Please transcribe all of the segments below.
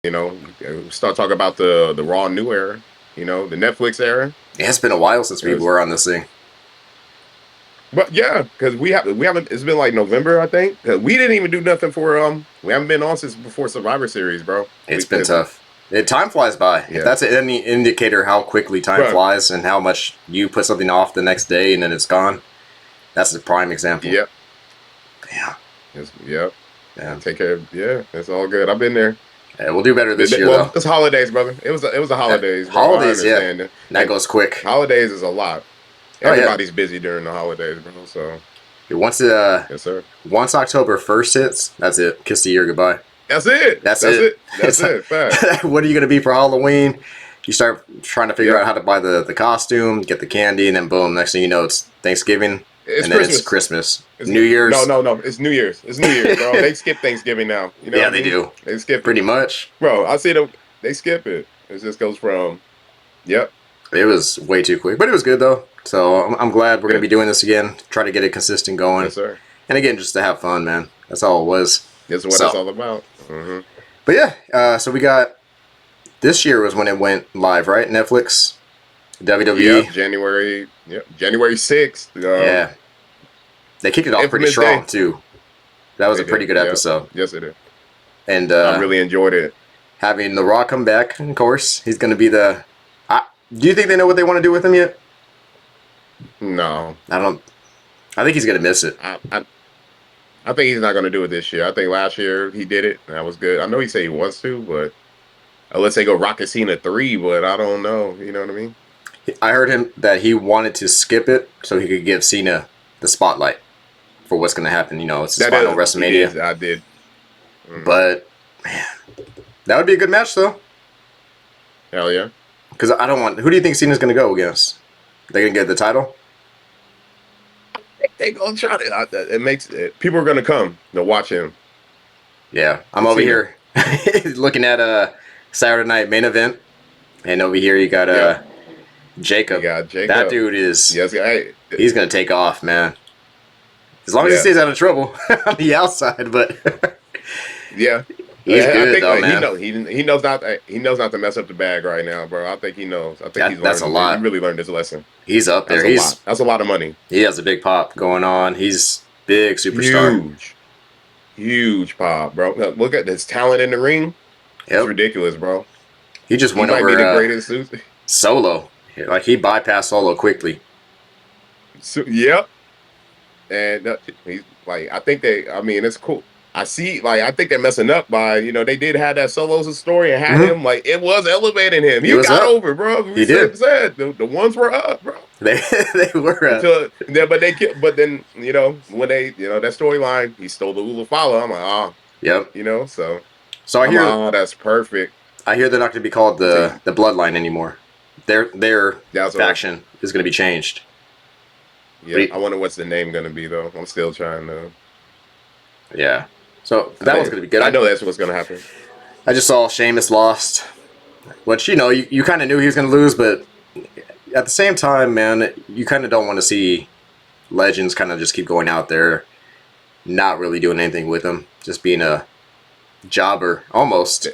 You know, start talking about the Raw new era. You know, the Netflix era. Yeah, it's been a while since we were on this thing. But yeah, because we haven't. It's been like November, I think. 'Cause we didn't even do nothing for We haven't been on since before Survivor Series, bro. It's been tough. Time flies by. Yeah. If that's any indicator how quickly time flies and how much you put something off the next day and then it's gone, that's the prime example. Yep. Yeah. Yep. Yeah. Take care. Yeah, it's all good. I've been there. Yeah, we'll do better this year, though. It's holidays, brother. It was the holidays. Bro. Holidays, yeah. That goes quick. Holidays is a lot. Everybody's busy during the holidays, bro. So once yes, sir. Once October 1st hits, that's it. Kiss the year goodbye. That's it. That's it. That's it. Fact. What are you gonna be for Halloween? You start trying to figure out how to buy the costume, get the candy, and then boom, next thing you know, it's Thanksgiving. Then it's Christmas. It's New Year's. No. It's New Year's. It's New Year's, bro. They skip Thanksgiving now. You know yeah, they do. They skip pretty much. Bro, I see them. They skip it. It just goes from. Yep. It was way too quick, but it was good though. So I'm glad we're gonna be doing this again. Try to get it consistent going. Yes, sir. And again, just to have fun, man. That's all it was. That's what it's all about. Mm-hmm. But yeah, so we got. This year was when it went live, right? Netflix, WWE. Yep, January 6th. Yeah. They kicked it off pretty strong, too. That was a pretty good episode. Yes, it is. And I really enjoyed it. Having The Rock come back, of course. He's going to be the... do you think they know what they want to do with him yet? No. I think he's going to miss it. I think he's not going to do it this year. I think last year he did it. And that was good. I know he said he wants to, but... Unless they go Rocket Cena 3, but I don't know. You know what I mean? I heard him that he wanted to skip it so he could give Cena the spotlight for what's going to happen. You know, it's his final WrestleMania. I did. Mm-hmm. But, man, that would be a good match, though. Hell yeah. Because I don't want... Who do you think Cena's going to go against? They going to get the title? They going to try to... It makes... People are going to come to watch him. Yeah. I'm over here looking at... Saturday Night Main Event, and over here you got Jacob. That dude is he's gonna take off, man. As long as he stays out of trouble on the outside, but yeah, he's good though, man. He knows not to mess up the bag right now, bro. I think he knows. I think that's a lot. He really learned his lesson. He's up there. That's a lot of money. He has a big pop going on. He's big superstar. Huge pop, bro. Look at his talent in the ring. It's ridiculous, bro. He just went over the greatest Solo. Like, he bypassed Solo quickly. So, yep. And he's like, it's cool. I think they're messing up by, they did have that Solo's story and had him, like, it was elevating him. He got over, bro. He did. The ones were up, bro. They were up. But then, when they, that storyline, he stole the Ula Fala. I'm like, Yep. So I hear that's perfect. I hear they're not going to be called the Bloodline anymore. Their faction is going to be changed. Yeah, I wonder what's the name going to be though. I'm still trying to. Yeah, so that one's going to be good. I know that's what's going to happen. I just saw Sheamus lost, which you kind of knew he was going to lose, but at the same time, man, you kind of don't want to see legends kind of just keep going out there, not really doing anything with them, just being a jobber almost.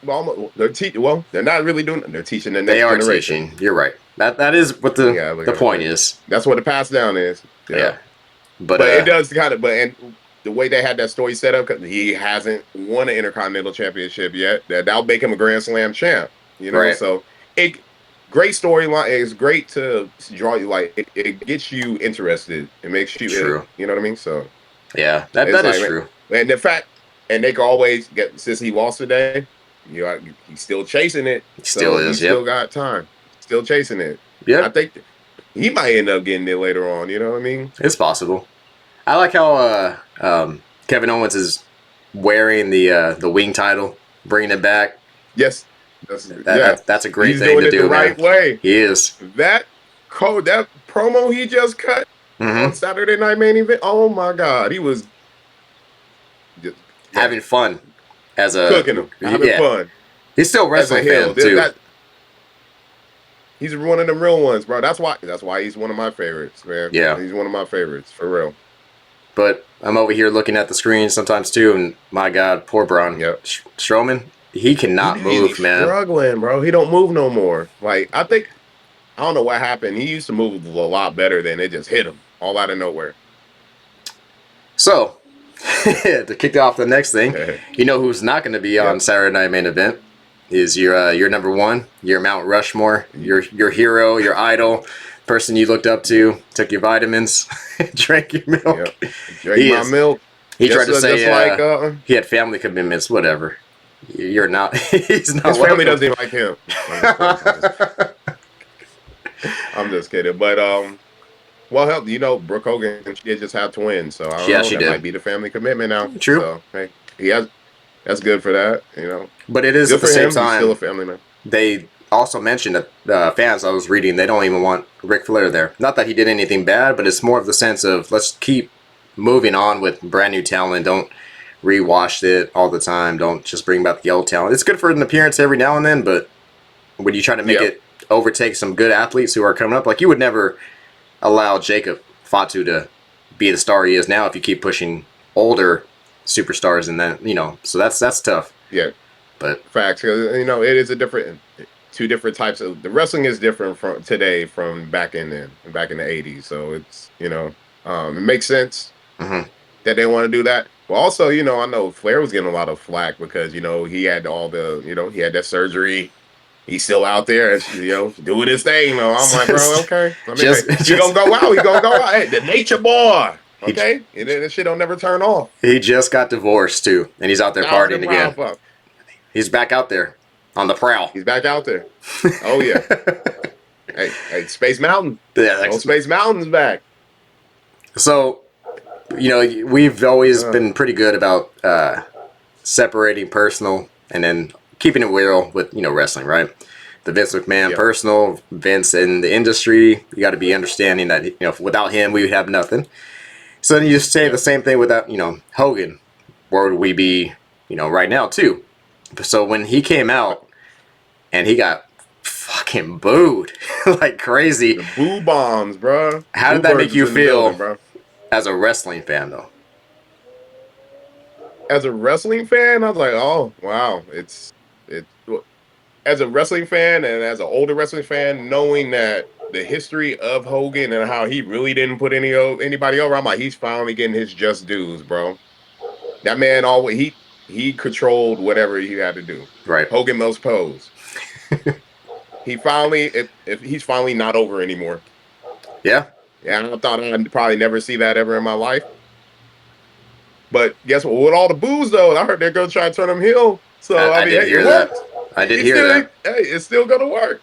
Well, they're not really doing it. They're teaching the next generation. Teaching. You're right. That is what the point is. That's what the pass down is. Yeah. But it does kind of. And the way they had that story set up, because he hasn't won an Intercontinental Championship yet. That'll make him a Grand Slam champ. Right. So great storyline. It's great to draw you. Like it gets you interested. It makes you. True. You know what I mean? So. Yeah, that is true. And the fact. And they can always get, since he lost today, he's still chasing it. He still is, He still got time. Still chasing it. Yeah. I think he might end up getting it later on. You know what I mean? It's possible. I like how Kevin Owens is wearing the wing title, bringing it back. Yes. That's a great thing to do. He's doing it the right way. He is. That promo he just cut on Saturday Night Main Event, oh my God. He was... having fun as a cooking him, having fun. He's still a wrestling fan too. He's one of the real ones, bro. That's why he's one of my favorites, man. Yeah. He's one of my favorites for real. But I'm over here looking at the screen sometimes too, and my God, poor Braun Yep. Strowman, he cannot He's move, man. struggling, bro. He don't move no more. Like I don't know what happened. He used to move a lot better than it just hit him all out of nowhere. So, to kick off the next thing, you know who's not going to be on Yep. Saturday Night Main Event is your number one, your Mount Rushmore, your hero, your idol, person you looked up to, took your vitamins, drank your milk. Yep. Drink my milk. He tried to say just like he had family commitments, whatever. You're not. He's not. his family welcome. doesn't even like him. I'm just kidding. But well, hell, Brooke Hogan, she did just have twins, so I don't Yeah, know. she That did. might be the family commitment now. True. So hey, that's good for that. But it is Good at the for same him. He's still a time. family man. They also mentioned that fans I was reading, they don't even want Ric Flair there. Not that he did anything bad, but it's more of the sense of let's keep moving on with brand new talent. Don't rewash it all the time. Don't just bring back the old talent. It's good for an appearance every now and then, but when you try to make it overtake some good athletes who are coming up, like you would never allow Jacob Fatu to be the star he is now if you keep pushing older superstars, and then so that's tough. Yeah, but facts. 'Cause, it is two different types of the wrestling is different from today from back in the '80s. So it's it makes sense that they want to do that. But also, I know Flair was getting a lot of flack because he had all he had that surgery. He's still out there, doing his thing. I'm like, bro, okay. I mean, he gonna go out. He gonna go out. Hey, the nature boy. Okay, and then this shit don't never turn off. He just got divorced too, and he's out there partying again. He's back out there on the prowl. He's back out there. Oh yeah. hey, Space Mountain. Yeah, Space Mountain's back. So, we've always been pretty good about separating personal and then keeping it real with wrestling, right? The Vince McMahon personal, Vince in the industry. You got to be understanding that without him we would have nothing. So then you say the same thing without Hogan. Where would we be right now too? So when he came out and he got fucking booed like crazy, the boo bombs, bro. How did that make you feel, bro? As a wrestling fan, though? As a wrestling fan, I was like, oh wow, it's as a wrestling fan and as an older wrestling fan, knowing that the history of Hogan and how he really didn't put anybody over, I'm like, he's finally getting his just dues, bro. That man always he controlled whatever he had to do. Right. Hogan most pose. He finally, if he's finally not over anymore. Yeah. Yeah, I thought I'd probably never see that ever in my life. But guess what? With all the boos, though, I heard they're going to try to turn him heel. So, I mean, did hear that. I did hear that. Hey, it's still going to work.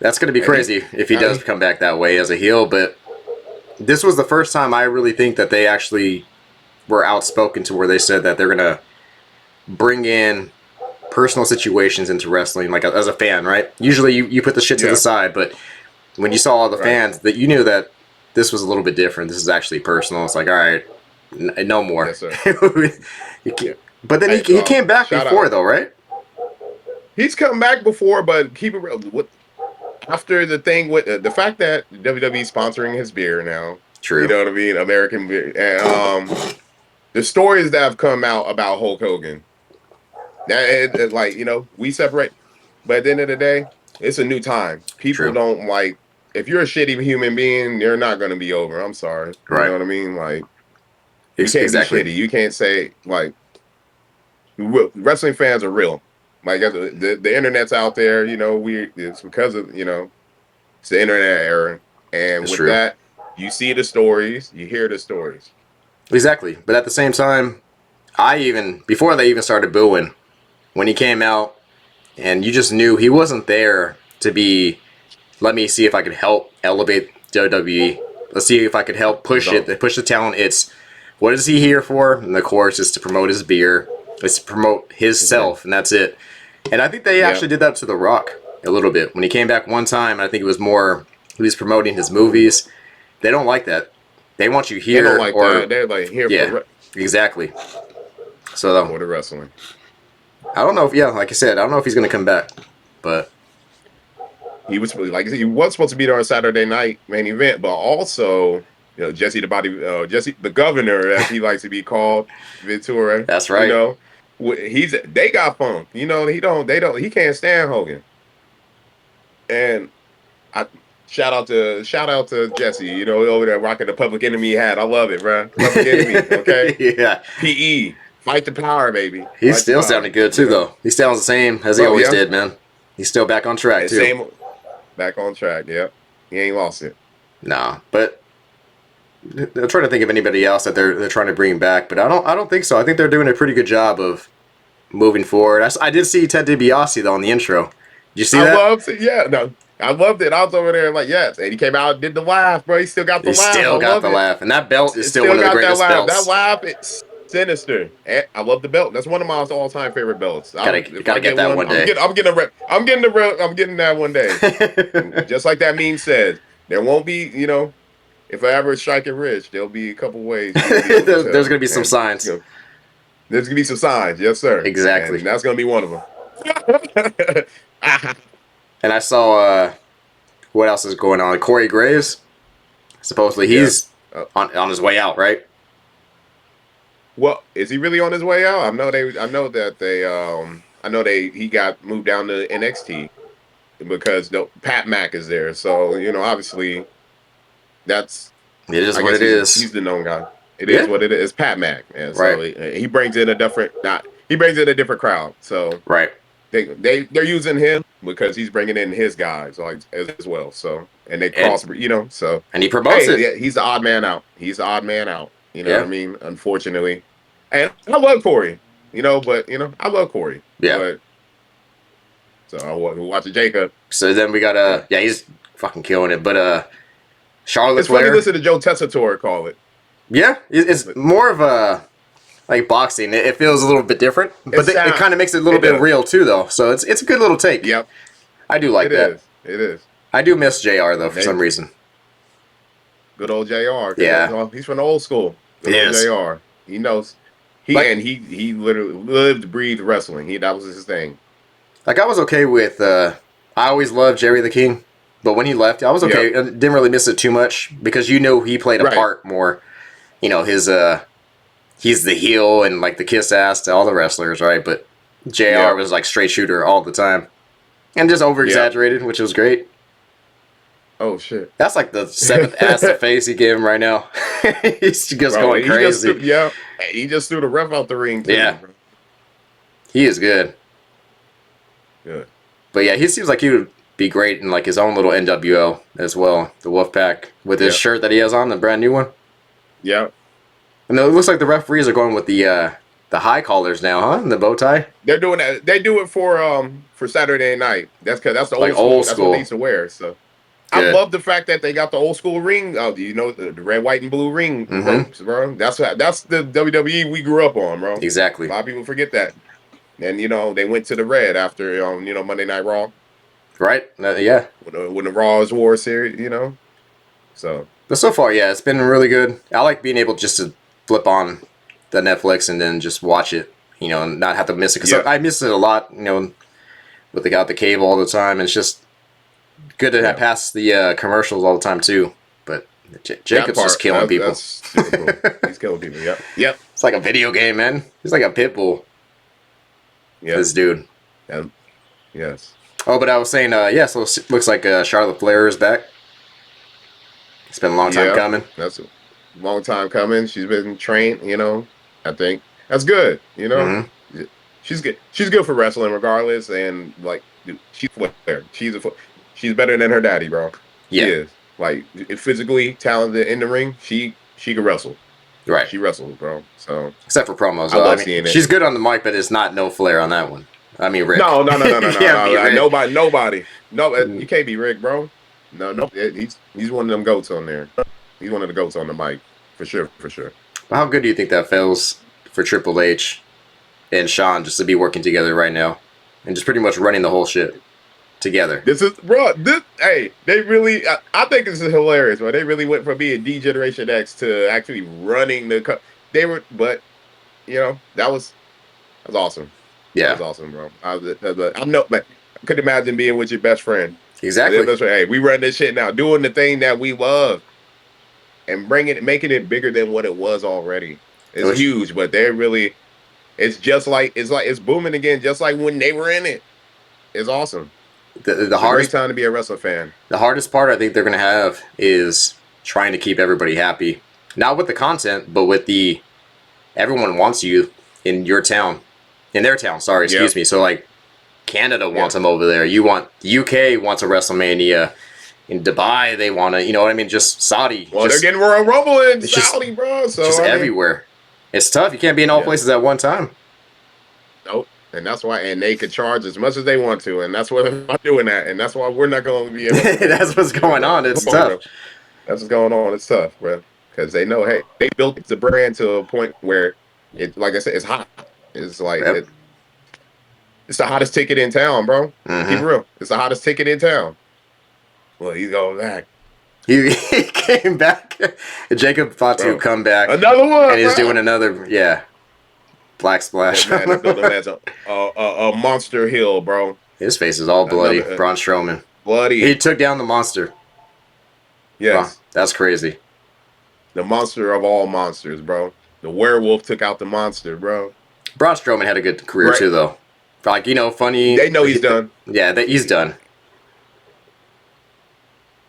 That's going to be crazy if he does come back that way as a heel. But this was the first time I really think that they actually were outspoken to where they said that they're going to bring in personal situations into wrestling, like as a fan, right? Usually you put the shit to the side, but when you saw all the fans, that you knew that this was a little bit different. This is actually personal. It's like, all right, no more. Yes, sir. But then he came back before, though, right? He's come back before, but keep it real. After the thing with the fact that WWE sponsoring his beer now, true. You know what I mean? American beer, and the stories that have come out about Hulk Hogan. That like we separate, but at the end of the day, it's a new time. People don't like if you're a shitty human being, you're not going to be over. I'm sorry, you know what I mean? Like you can't be shitty. You can't say like wrestling fans are real. Like the internet's out there. It's because of it's the internet era, and with that, you see the stories, you hear the stories. Exactly, but at the same time, before they even started booing. When he came out, and you just knew he wasn't there to be, let me see if I could help elevate WWE. Let's see if I could help push the talent. It's, what is he here for? And of course, it's to promote his beer. It's to promote his self, and that's it. And I think they actually did that to The Rock a little bit. When he came back one time, I think it was more, he was promoting his movies. They don't like that. They want you here. They don't like that. They're like here for exactly. So for the wrestling. I don't know if, like I said, I don't know if he's going to come back, but he was like I said, he was supposed to be there on Saturday night main event, but also Jesse the Body, Jesse the Governor, as he likes to be called, Ventura. That's You right. know, they got funk. He can't stand Hogan. And I shout out to Jesse. Over there rocking the Public Enemy hat. I love it, bro. Public Enemy. Okay, Yeah. PE. Fight the power, baby. He's Fight the still power. sounding good too, though. He sounds the same as he Bro, always yeah. did, man. He's still back on track And too. same back on track. Yep. He ain't lost it. Nah, but I'm trying to think of anybody else that they're trying to bring back, but I don't think so. I think they're doing a pretty good job of moving forward. I did see Ted DiBiase though on the intro. Did you see I that? loved it. Yeah, no. I loved it. I was over there like, yes. And he came out and did the laugh, bro. He still got the He laugh. I still got love the it. laugh, and that belt is It still still one of the got that greatest laugh. That belts. laugh, it's sinister. And I love the belt. That's one of my all-time favorite belts. If Gotta I get get that one, one day. I'm getting that one day. And just like that meme says, there won't be, if I ever strike it rich, there'll be a couple ways you'll be able to There's tell. gonna be some And signs. there's gonna be some signs, yes, sir. Exactly. And that's gonna be one of them. And I saw what else is going on? Corey Graves. Supposedly Yeah. he's on his way out, right? Well, is he really on his way out? I know he got moved down to NXT because Pat Mack is there. So, obviously that's, It is I what guess it is. he's the known guy. It is Yeah. what it is. It's Pat Mack. And Right. so he brings in a different, not, he brings in a different crowd. So Right. they're using him because he's bringing in his guys like as well. So, and they And cross, so, and he promotes hey, it. yeah, he's the odd man out. He's the odd man out. You know what I Yeah. mean? Unfortunately. And I love Corey, but I love Corey. Yeah. But so I watch Jacob. So then we got yeah, he's fucking killing it. But Charlotte It's funny Flair. listen to Joe Tessitore call it. Yeah, it's more of a like boxing. It feels a little bit different, but it kind of makes it a little bit real too, though. So it's a good little take. Yep. I do like that. It is. I do miss JR though for some reason. Good old JR. Yeah. He's from the old school. Good old JR. He knows. He literally lived, breathed wrestling. That was his thing. Like I was okay with. I always loved Jerry the King, but when he left, I was okay. Yep. I didn't really miss it too much because he played a part more. His he's the heel and like the kiss ass to all the wrestlers, right? But JR was like straight shooter all the time, and just over exaggerated, which was great. Oh shit! That's like the 7th ass to face he gave him right now. He's just going crazy. He just threw the ref out the ring too. Yeah, bro. He is good. Good. But yeah, he seems like he would be great in like his own little NWO as well, the Wolfpack, with his shirt that he has on, the brand new one. Yeah. And it looks like the referees are going with the high collars now, huh? And the bow tie. They're doing that. They do it for Saturday night. That's because that's the like old school. That's what they used to wear. So good. I love the fact that they got the old school ring. Oh, the red, white, and blue ring ropes, bro. That's the WWE we grew up on, bro. Exactly. A lot of people forget that. And they went to the red after Monday Night Raw. Right. Yeah. When the Raw's War series, So. But so far, yeah, it's been really good. I like being able just to flip on the Netflix and then just watch it, and not have to miss it. Because I miss it a lot, with the cable all the time. And it's just good to have pass the commercials all the time, too. But Jacob's just killing people. That's super cool. He's killing people, yep. It's like a video game, man. He's like a pit bull. Yeah. This dude. Yes. Oh, but I was saying, so it looks like Charlotte Flair is back. It's been a long time coming. That's a long time coming. She's been trained, I think. That's good, Mm-hmm. She's good. She's good for wrestling regardless. And, like, dude, she's Flair. She's better than her daddy, bro. Yeah. She is. Like, physically talented in the ring, she can wrestle. Right. She wrestles, bro. So except for promos. I love seeing it. She's good on the mic, but it's not no Flair on that one. I mean, Rick. No. Nobody. No, you can't be Rick, bro. No. He's one of them goats on there. He's one of the goats on the mic, for sure. Well, how good do you think that feels for Triple H and Shawn just to be working together right now and just pretty much running the whole shit together? Hey, they really, I think this is hilarious, bro. They really went from being D-Generation X to actually running but that was awesome. Yeah, that was awesome, bro. I couldn't imagine being with your best friend. Exactly. That's right. Hey, we run this shit now, doing the thing that we love and making it bigger than what it was already. It's Which huge, but they're really. It's just like it's booming again, just like when they were in it. It's awesome. the It's a great hardest time to be a wrestling fan. the hardest part I think they're gonna have is trying to keep everybody happy. Not with the content, but with the everyone wants you in your town, in their town. Sorry, Yeah, excuse me. So like Canada yeah. wants them over there. You want the UK wants a WrestleMania. In Dubai, they want to, you know what I mean? Just Saudi, Well, they're getting Royal Rumble in it's just Saudi, bro. just So I mean, everywhere. It's tough. You can't be in all yeah, places at one time. nope. And that's why, and they could charge as much as they want to, and that's why they're not doing that, and that's why we're not going to be able to pay That's for what's this shit, going bro. on. It's Come on, tough. bro. That's what's going on. It's tough, bro, because they know, hey, they built the brand to a point where it, like I said, it's hot. It's like Yep. it's the hottest ticket in town, bro. Keep it Mm-hmm. real. It's the hottest ticket in town. Well, he's going back, He came back. Jacob Fatu bro. come back, Another and one, he's doing bro. another Black That Splash. man, that building has a monster hill, bro. His face is all bloody. Another Braun Strowman. He bloody. took down the monster. Wow, Yes, that's crazy. the monster of all monsters, bro. The werewolf took out the monster, bro. Braun Strowman had a good career Right. too, though. Like funny. They know he's done. Yeah, he's done.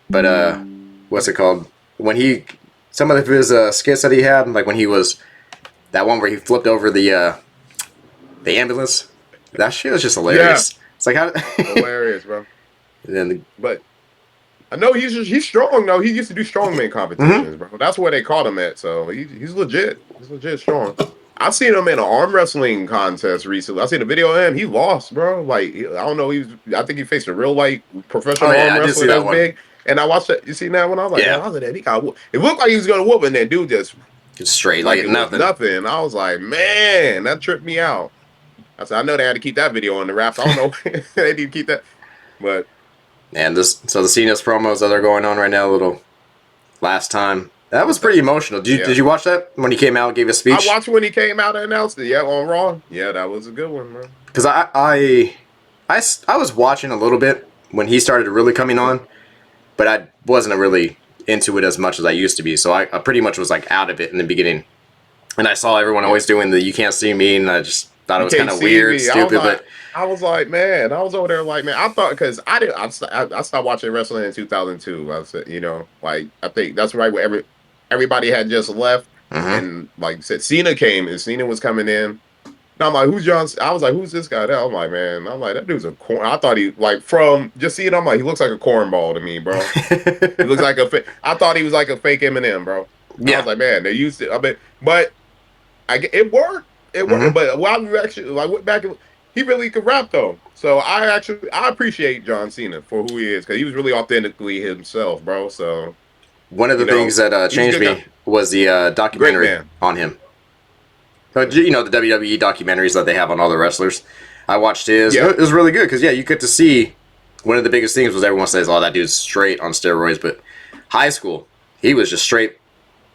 But what's it called? When he some of his skits that he had, like when he was that one where he flipped over the ambulance. That shit was just Yeah, hilarious. It's like how. hilarious, bro. And then But I know he's strong though. He used to do strongman mhm. competitions, bro. That's where they caught him at. So he's legit. He's legit strong. I've seen him in an arm wrestling contest recently. I seen a video of him. He lost, bro. Like I don't know. I think he faced a real like Oh professional yeah, arm I did see wrestler that that's one. big. And I watched that. You seen that one? I was like, man, Yeah, I was like, he got whooped. It looked like he was gonna whoop, and then dude just just straight like like it was nothing. nothing. I was like, man, that tripped me out. I said, I know they had to keep that video on the wraps. I don't know. They need to keep that. But And the Cena's promos that are going on right now, little last time. That was what's that? pretty emotional. Yeah. Did you watch that when he came out and gave a I speech? watched when he came out and announced it. Yeah, on Raw. Yeah, that was a good one, man. Because I was watching a little bit when he started really coming on, but I wasn't really into it as much as I used to be. So I pretty much was like out of it in the beginning. And I saw everyone Yeah. always doing the "you can't see me," and I just thought it You was kind can't of see weird, me. stupid. But I was like, man, I was over there like, man, I thought because I stopped watching wrestling in 2002. I said, like I think that's right where everybody had just left, mhm. and like I said, Cena came and Cena was coming in. And I'm like, who's John? I was like, who's this guy? I'm like, man, I'm like, that dude's a corn. I thought he like from just seeing. I'm like, he looks like a cornball to me, bro. He looks like I thought he was like a fake Eminem, bro. I was Yeah. like, man, they used it. I mean, but it worked. It worked. Hmm. But while we actually like went back, he really could rap though. So I appreciate John Cena for who he is because he was really authentically himself, bro. So One of the things that he's a changed good guy, me was the great documentary man. on him. The WWE documentaries that they have on all the wrestlers. I watched his. Yeah, It was really good because yeah, you get to see. One of the biggest things was everyone says, "Oh, that dude's straight on steroids," but high school, he was just straight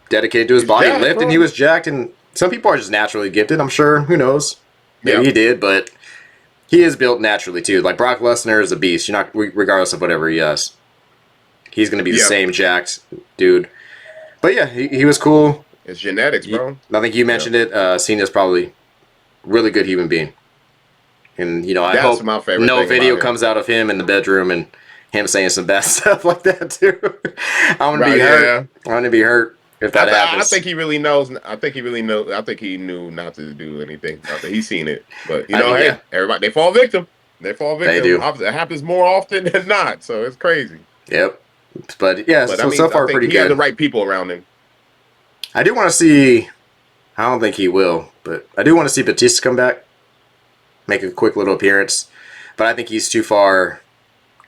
dedicated to his he's body, jacked, lifting. He bro. was jacked, and some people are just naturally gifted. I'm sure. Who knows? Maybe Yeah, he did, but he is built naturally too. Like Brock Lesnar is a beast. You're not regardless of whatever he does. He's gonna be the yeah. same jacked dude. But yeah, he was cool. It's genetics, bro. I think you Yeah, mentioned it. Cena's probably really good human being, and I that's hope my favorite no thing about video him. comes out of him in the bedroom and him saying some bad stuff like that too. I'm gonna be Right? hurt. Yeah. I'm gonna be hurt if that I happens. think he really knows. I think he really knows. I think he knew not to do anything. I think he's seen it, but I think yeah, hey, everybody they fall victim. They fall they victim. do. It happens more often than not. So it's crazy. Yep. But yeah, But I so mean, I far think pretty he has the good. right people around him. I do want to see. I don't think he will, but I do want to see Batista come back, make a quick little appearance. But I think he's too far.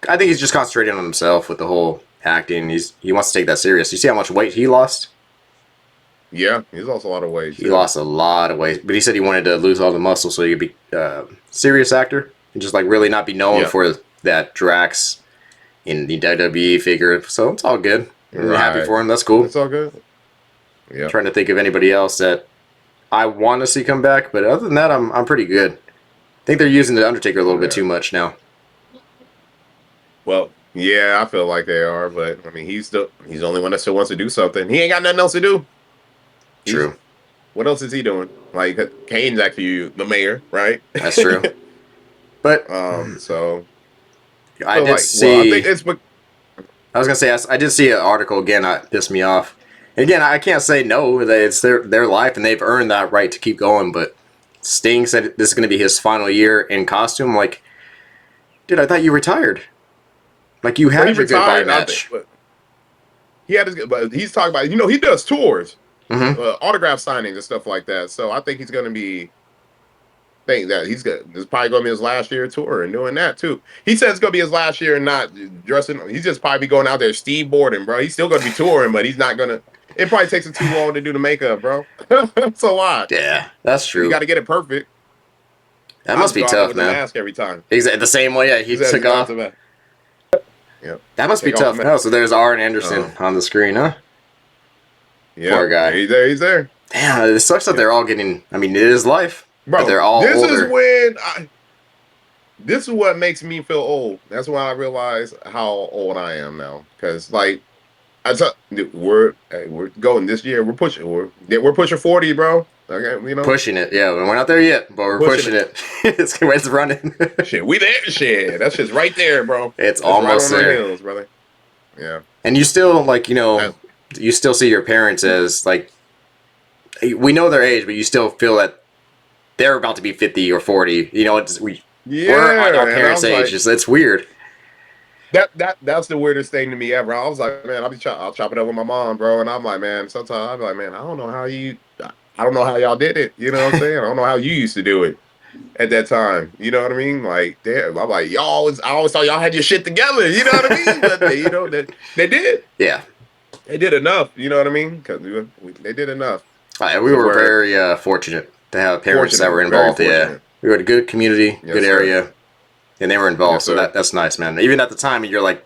I think he's just concentrating on himself with the whole acting. He wants to take that serious. You see how much weight he lost? Yeah, he's lost a lot of weight He too. lost a lot of weight, but he said he wanted to lose all the muscle so he could be a serious actor and just like really not be known Yeah, for that Drax in the WWE figure. So it's all good. I'm happy right. for him. That's cool. It's all good. Yeah, Trying to think of anybody else that I want to see come back, but other than that, I'm pretty good. I think they're using the Undertaker a little bit yeah. too much now. Well, Yeah, I feel like they are, but I mean, he's the only one that still wants to do something. He ain't got nothing else to do. He's True. what else is he doing? Like Kane's actually the mayor, right? That's true. But So I feel did like well, I think see. it's but I was gonna say I did see an article again that pissed me off. Again, I can't say no. That it's their life and they've earned that right to keep going. But Sting said this is gonna be his final year in costume. Like, dude, I thought you retired. Like you well, he had your goodbye retired. I think, match. but he had his, but he's talking about he does tours, Mm-hmm. autograph signings and stuff like that. So I think he's going to be think that he's good. This is probably going to be his last year tour and doing that too. He said it's going to be his last year and not dressing. He's just probably going out there Steve Borden, bro. He's still going to be touring, but he's not going to. It probably takes him too long to do the makeup, bro. That's a lot. Yeah, that's You true. got to get it perfect. That I'll must just be go out there tough, with the man. mask every time. Exactly the same way. Yeah, He he says took go out the off. mask. Yep. That must be Take off the tough. mask. No, so there's Arn Anderson Um, on the screen, huh? Poor yep. guy. He's there. He's there. Damn, it sucks that Yep. they're all getting. I mean, it is life, but Bro, they're all this is older. when I. This is what makes me feel old. That's when I realize how old I am now. Because like dude, we're going this year. We're pushing 40, bro. Okay, Pushing it, yeah. We're not there yet, but we're pushing pushing it. it. It's running. Shit, we there. Shit, that shit's right there, bro. It's It's right almost on the there. hills, brother. Yeah. And you still like, Uh, you still see your parents as like we know their age, but you still feel that they're about to be 50 or 40. We're at our yeah, and I parents' was like, age. It's weird. that's the weirdest thing to me ever. I was like, man, I'll chop it up with my mom, bro, and I'm like, man, sometimes I'll be like, man, I don't know how y'all did it. You know what I'm saying? I don't know how you used to do it at that time. You know what I mean? Like, damn, I'm like, I always thought y'all had your shit together. You know what I mean? But they did. Yeah. They did enough. You know what I mean? Because they did enough We to were where very fortunate to have parents that fortunate, were very involved. Yeah. fortunate. We were in a good community, good Yes, sir. area, and they were involved. Yes, So sir. that's nice, man. Even at the time, you're like,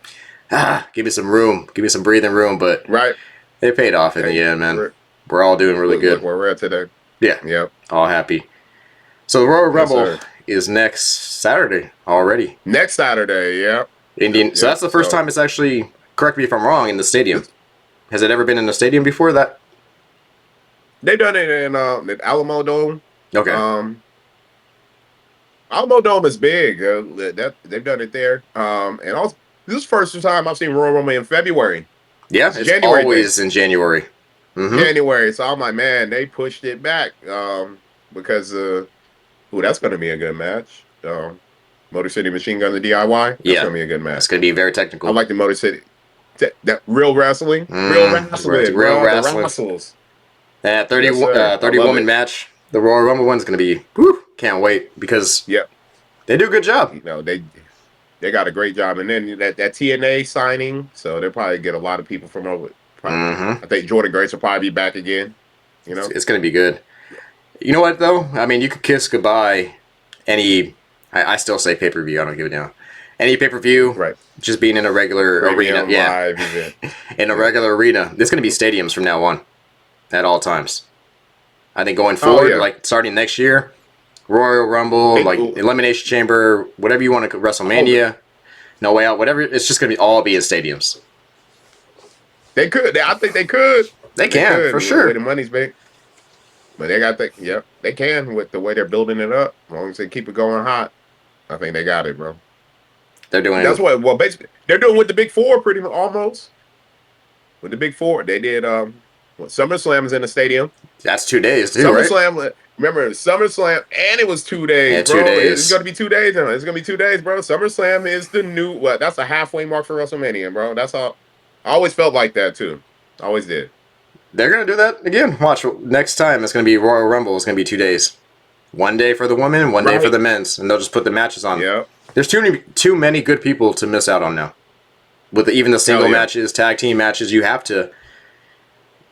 give me some room, give me some breathing room. But Right. it paid off in the Hey, end, man. We're all doing really look good. where we're at today. Yeah. Yep. All happy. So the Royal Yes, Rumble sir. is next Saturday already. Next Saturday. Yep. Yep. Indian. So Yep. that's the first So time it's actually. Correct me if I'm wrong. In the stadium. this, Has it ever been in the stadium before that? they've done it in the Alamo Dome. Okay. Um, Alamo Dome is big. That they've done it there. And also this is the first time I've seen Royal Rumble in February. Yeah, It's a it's January thing. always in January. Mm-hmm. January. So I'm like, man, they pushed it back. Because ooh, that's gonna be a good match. Motor City Machine Gun the DIY. That's Yeah, gonna be a good it's match. going to be very I technical. like the Motor City. That real wrestling, It's real bro. The wrestling. wrestles. That 30, Yes, sir. I 30 love woman it. match, the Royal Rumble one's going to be, whew, can't wait because Yep. they do a good job. They got a great job, and then that TNA signing, so they'll probably get a lot of people from over. Mm-hmm. I think Jordan Grace will probably be back again. You know, It's going to be good. You know what, though? I mean, you could kiss goodbye any, I still say pay-per-view, I don't give a damn. Any pay-per-view, right? just being in a regular arena. Premium Yeah, live event. in a Yeah. regular arena. There's going to be stadiums from now on at all times. I think going Oh forward, yeah. like starting next year, Royal Rumble, like Elimination Chamber, whatever you want to, Oh, WrestleMania, No Way Out, whatever. It's just gonna be all be in stadiums. they could. I think they could. They They can could for with the way sure. the money's big. But yep, they can with the way they're building it up. As long as they keep it going hot, I think they got it, bro. They're That's doing. what. Well, basically, they're doing with the big four, pretty much almost. With the big four, they did. SummerSlam is in the stadium. That's 2 days too, right? SummerSlam. Remember SummerSlam, and it was 2 days, Yeah, two bro. It's days. gonna be 2 days now. It's gonna be 2 days, bro. SummerSlam is the new. What? That's a halfway mark for WrestleMania, bro. That's all. I always felt like that too. I always did. They're gonna do that again. Watch next time. It's gonna be Royal Rumble. It's gonna be 2 days. 1 day for the women, 1 day for Right. the men's, and they'll just put the matches on. Yeah. There's too many good people to miss out on now. With even the Hell single yeah. matches, tag team matches, you have to.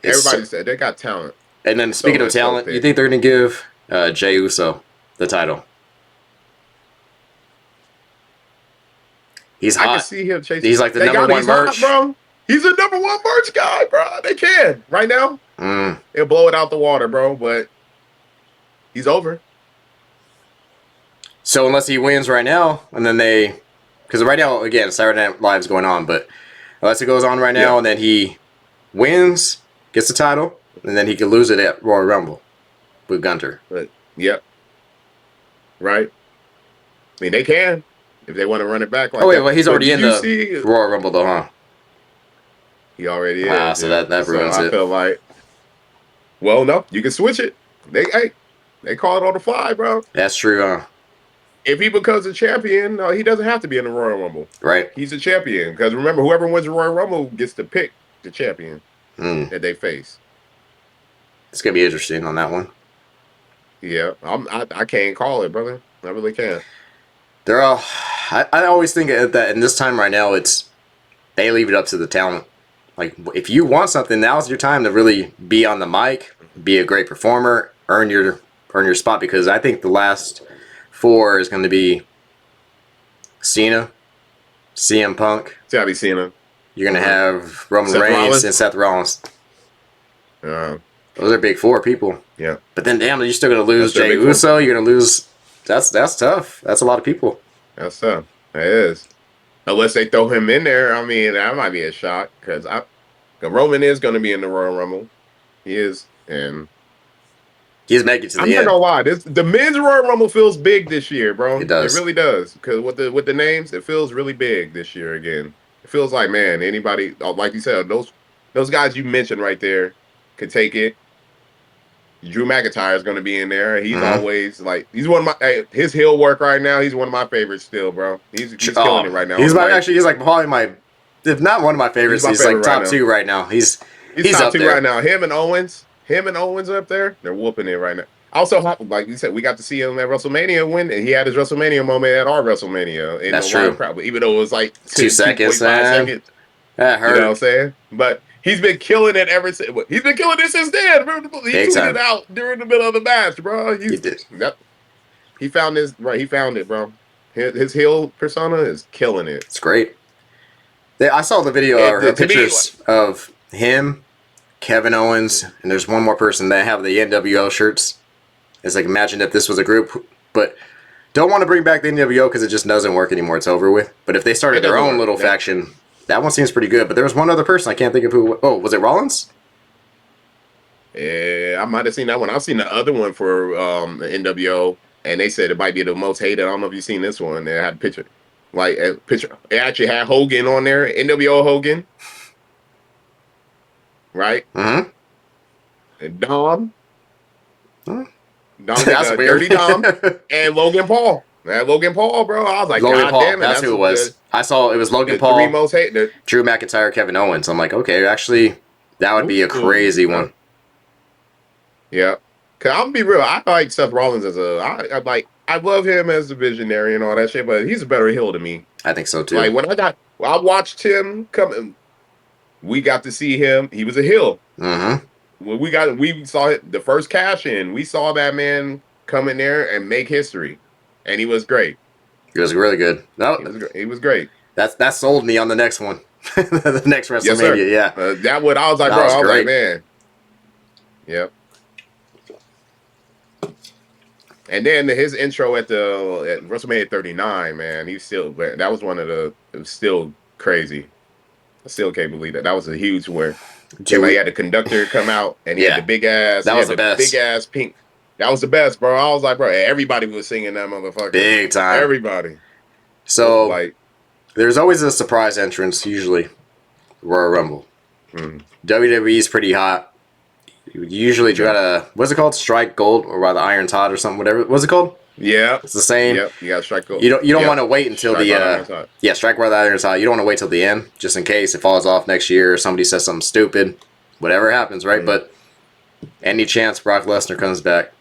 It's Everybody said they got talent. and then speaking of It's so talent, you thick. think they're gonna give Jey Uso the title? He's I can hot. see him chasing. He's like the They number got it. one He's hot, merch. bro. He's a number one merch guy, bro. They can right now. Mm. They'll blow it out the water, bro. But he's over. So unless he wins right now, and then they because right now, again, Saturday Night Live's going on, but unless it goes on right now Yeah. and then he wins, gets the title, and then he could lose it at Royal Rumble with Gunter. But yep, right. I mean, they can if they want to run it back Oh like wait, that. well he's But already did in you the see? Royal Rumble though, huh? He already Ah, is. so Yeah. that So ruins I it. feel like, well, no, you can switch it. They call it on the fly, bro. That's true, If he becomes a champion, he doesn't have to be in the Royal Rumble. right? He's a champion because remember, whoever wins the Royal Rumble gets to pick the champion Hmm. that they face. It's gonna be interesting on that one. Yeah, I can't call it, brother. I really can't. They're all. I always think that in this time right now, it's they leave it up to the talent. Like if you want something, now's your time to really be on the mic, be a great performer, earn your spot. Because I think the last four is going to be Cena, CM Punk. Xavi Cena. You're going to have Roman Seth Reigns and Rollins. Seth Rollins. Uh, Those are big four people. yeah, But then, damn, you're still going to lose that's their Jey big four. Uso. You're going to lose. That's tough. That's a lot of people. That's tough. It is. Unless they throw him in there, I mean, that might be a shock because Roman is going to be in the Royal Rumble. He is, and He's making it to I'm the not end. gonna lie. The men's Royal Rumble feels big this year, bro. It It does. really does because with the names, it feels really big this year again. It feels like, man, anybody like you said, those guys you mentioned right there could take it. Drew McIntyre is going to be in there. He's Mm-hmm. always like he's one of my his heel work right now. He's one of my favorites still, bro. He's killing it right now. He's on the my mic. actually he's like probably my if not one of my favorites. my He's like favorite top right now. two right now. He's top up two there right now. Him and Owens up there. They're whooping it right now. Also, like you said, we got to see him at WrestleMania win, and he had his WrestleMania moment at our WrestleMania in That's the live true. crowd. But even though it was like 2 seconds, 2.5 man. seconds, That you know what I'm hurt. saying? But he's been killing it ever since. He's been killing it since then. He Big tweeted time. out during the middle of the match, bro. He did. He found this right. He found it, bro. His heel persona is killing it. It's great. I saw the video or To me, pictures of him, Kevin Owens, and there's one more person that have the NWO shirts. It's like imagine if this was a group, but don't want to bring back the NWO because it just doesn't work anymore. It's over with. But if they started their own little faction, that one seems pretty good. But there was one other person I can't think of who. Oh, was it Rollins? Yeah, I might have seen that one. I've seen the other one for the NWO, and they said it might be the most hated. I don't know if you've seen this one. They had a picture, like a picture. It actually had Hogan on there, NWO Hogan, right? Mm-hmm. And Dom, That's weird. Dirty Dom, and Logan Paul. That Logan Paul, bro. I was like, Logan God Paul. damn it, That's who it was. I saw it was Logan the Paul, three most hated. Drew McIntyre, Kevin Owens. I'm like, okay, actually, that would be a crazy one. Yeah, cause I'm gonna be real. I like Seth Rollins as I love him as a visionary and all that shit, but he's a better heel to me. I think so too. Like when I watched him come, we got to see him. He was a heel. Mm-hmm. When we saw it, the first cash in. We saw that man come in there and make history, and he was great. He was really good. No, he was great. That sold me on the next one, the next WrestleMania. Yes, sir. Yeah, that what I was like, that bro. was I was great. like, man. Yep. And then his intro at WrestleMania 39, man, that was one of it was still crazy. I still can't believe that. That was a huge one. He had the conductor come out and he had the big ass. That was the best. Big ass pink. That was the best, bro. I was like, bro, everybody was singing that motherfucker. Big time. Everybody. So like, there's always a surprise entrance, usually Royal Rumble. Mm-hmm. WWE's pretty hot. Usually you gotta, what's it called? Strike Gold or by the Iron's Hot or something, whatever. What's it called? Yeah. It's the same. Yep. You gotta strike gold. You don't want to wait until strike strike while the iron's hot. You don't want to wait till the end, just in case it falls off next year or somebody says something stupid. Whatever happens, right? Mm-hmm. But any chance Brock Lesnar comes back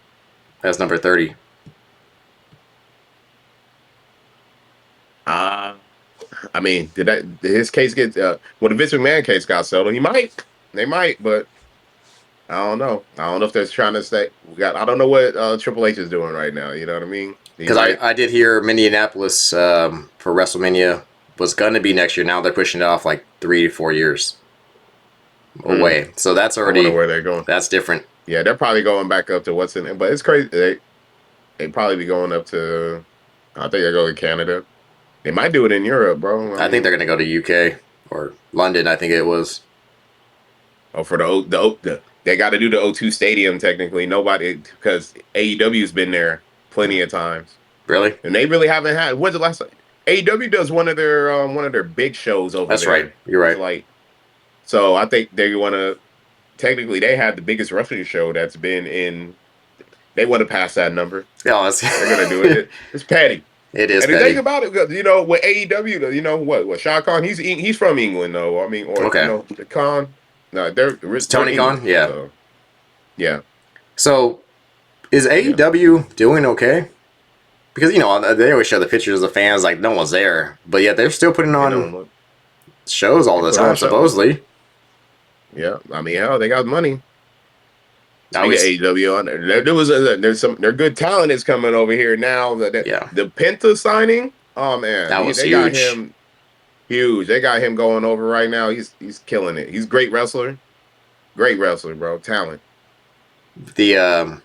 as number 30. I mean, did his case get the Vince McMahon case got settled? They might, but I don't know. I don't know if they're trying to say I don't know what Triple H is doing right now. You know what I mean? Because I did hear Minneapolis for WrestleMania was gonna be next year. Now they're pushing it off like 3 to 4 years away. So that's already I wonder where they're going. That's different. Yeah, they're probably going back up to what's in it, but it's crazy. They probably be going up to. I think they go to Canada. They might do it in Europe, bro. I think they're gonna go to UK or London. I think it was. oh, for they got to do the O2 Stadium technically. Nobody because AEW's been there plenty of times, Really? and they really haven't had. When's the last time? AEW does one of their big shows over That's right. there. You're It's right. like so. I think they want to. Technically, they had the biggest wrestling show that's been in. They want to pass that number. Yeah, that's They're gonna do it. It's petty. it is And the thing petty. about it, you know, with AEW, you know what Shah Khan, he's from England though. I mean, or you Okay. know, the Khan, no, they're It's they're Tony Khan. English. Yeah. So yeah, So is yeah. AEW doing okay? Because you know they always show the pictures of the fans like no one's there, but yet they're still putting They on don't look. shows all They the put on time, shows. supposedly. Yeah, I mean, hell, they got money. I Speaking of always, AEW, on there was there's some their good talent is coming over here now. yeah, The Penta signing, oh man, that was they got huge. him huge. They got him going over right now. He's killing it. He's a great wrestler, bro. Talent. The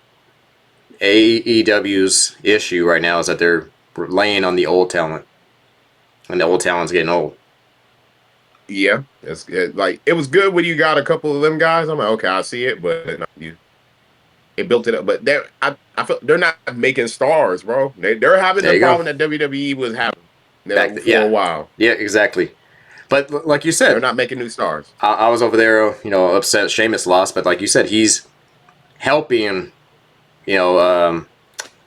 AEW's issue right now is that they're laying on the old talent, and the old talent's getting old. Yeah, like it was good when you got a couple of them guys. I'm like, okay, I see it, but no, it built it up. But I feel they're not making stars, bro. They're having There the you go. problem that WWE was having for a Yeah, while. yeah, exactly. But like you They're said, not making new stars. I was over there, you know, upset Sheamus lost, but like you said, he's helping, you know,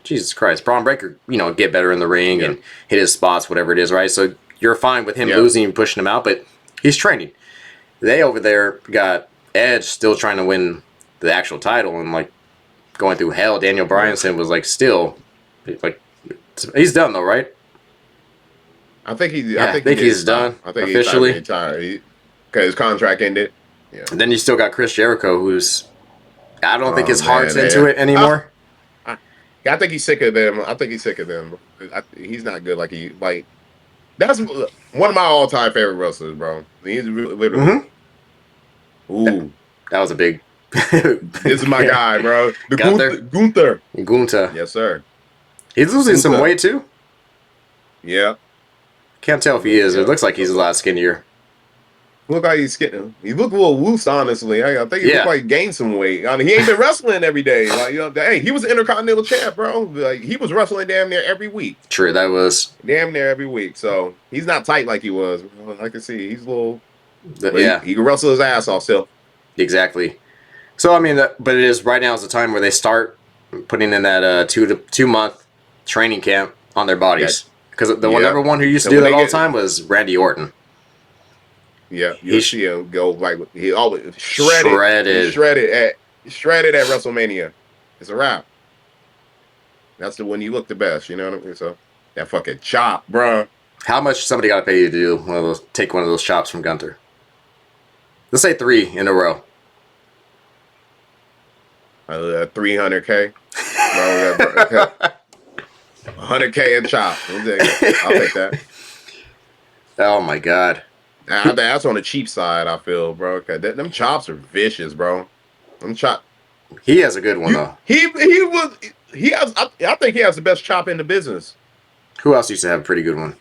Jesus Christ, Braun Breaker, you know, get better in the ring Yeah, and hit his spots, whatever it is, right? So you're fine with him yeah, losing and pushing him out, but he's training. They over there got Edge still trying to win the actual title and like going through hell. Daniel yeah. Bryanson was like still like he's done though, right? I Yeah, I think he think did he's stop. done I think he's time to officially. retire because his contract ended. Yeah. And then you still got Chris Jericho, who's I don't think Oh his heart's man, into yeah. it anymore. I, I think he's sick of them. I think he's sick of them. He's not good like he like. That's one of my all time favorite wrestlers, bro. He's literally. Mm-hmm. That, Ooh, that was a big this is my guy, bro. The Gunther. Gunther. Gunta. Yes, sir. He's losing some Gunther. weight too. Yeah. Can't tell if he is. It Yeah. looks like he's a lot skinnier. Look like he's getting. He looked a little loose, honestly. I think he looked Yeah, like he gained some weight. I mean, he ain't been wrestling every day. Like, you know, hey, he was an Intercontinental champ, bro. Like, he was wrestling damn near every week. true. That was Damn near every week. So he's not tight like he was. I can see he's a little, but yeah, he can wrestle his ass off still. exactly. So I mean, but it is right now is the time where they start putting in that 2 month training camp on their That bodies because the one yeah. number one who used to And do when that they all the get time was Randy Orton. yeah, you'll He's see him go like he always shredded. He's shredded. shredded at WrestleMania. It's a wrap. That's the one you look the best. You know what I mean? So that fucking chop, bro. How much somebody got to pay you to do one of those? Take one of those chops from Gunther. Let's say 3 in a row. 300K, bro. 100K a chop. I'll take that. Oh my god. That's on the cheap side. I feel, bro. 'Cause them chops are vicious, bro. Them chop. He has a good one though. He has. I think he has the best chop in the business. Who else used to have a pretty good one?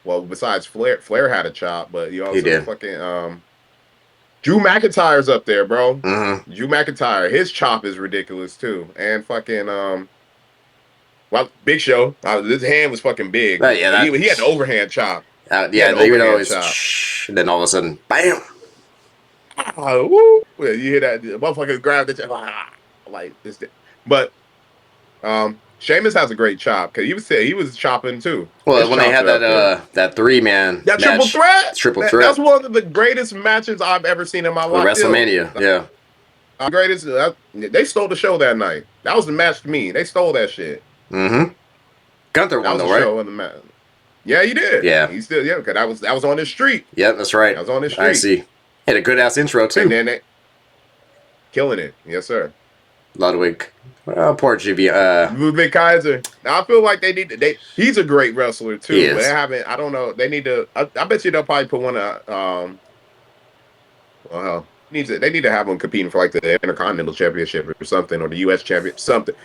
Well, besides Flair had a chop, but you He also did. fucking Drew McIntyre's up there, bro. Mm-hmm. Drew McIntyre, his chop is ridiculous too, and fucking well, Big Show, his hand was fucking big. Yeah, that. He had the overhand chop. He Yeah, had an they would overhand always. chop. And then all of a sudden, bam! Oh, woo. Yeah, you hear that? The motherfuckers grab the chop. Like this, but Sheamus has a great chop because he was chopping too. Well, His when they chops had are up there. that 3-man That triple match, threat, triple threat that's one of the greatest matches I've ever seen in my for life. WrestleMania, yeah. Greatest. They stole the show that night. That was the match to me. They stole that shit. Mm-hmm. Gunther That won was though, the right? show of the match. Yeah, he did. Yeah. He still because that was on his street. Yeah, that's right. That was on his I street. see. Had a good ass intro too. And then they killing it. Yes, sir. Ludwig. Well, poor GB. Ludwig Kaiser. Now I feel like they need to. He's a great wrestler too. He But is. they haven't. I don't know. They need to. I bet you they'll probably put one. Well, they need to have him competing for like the Intercontinental Championship or something, or the U.S. Champion something.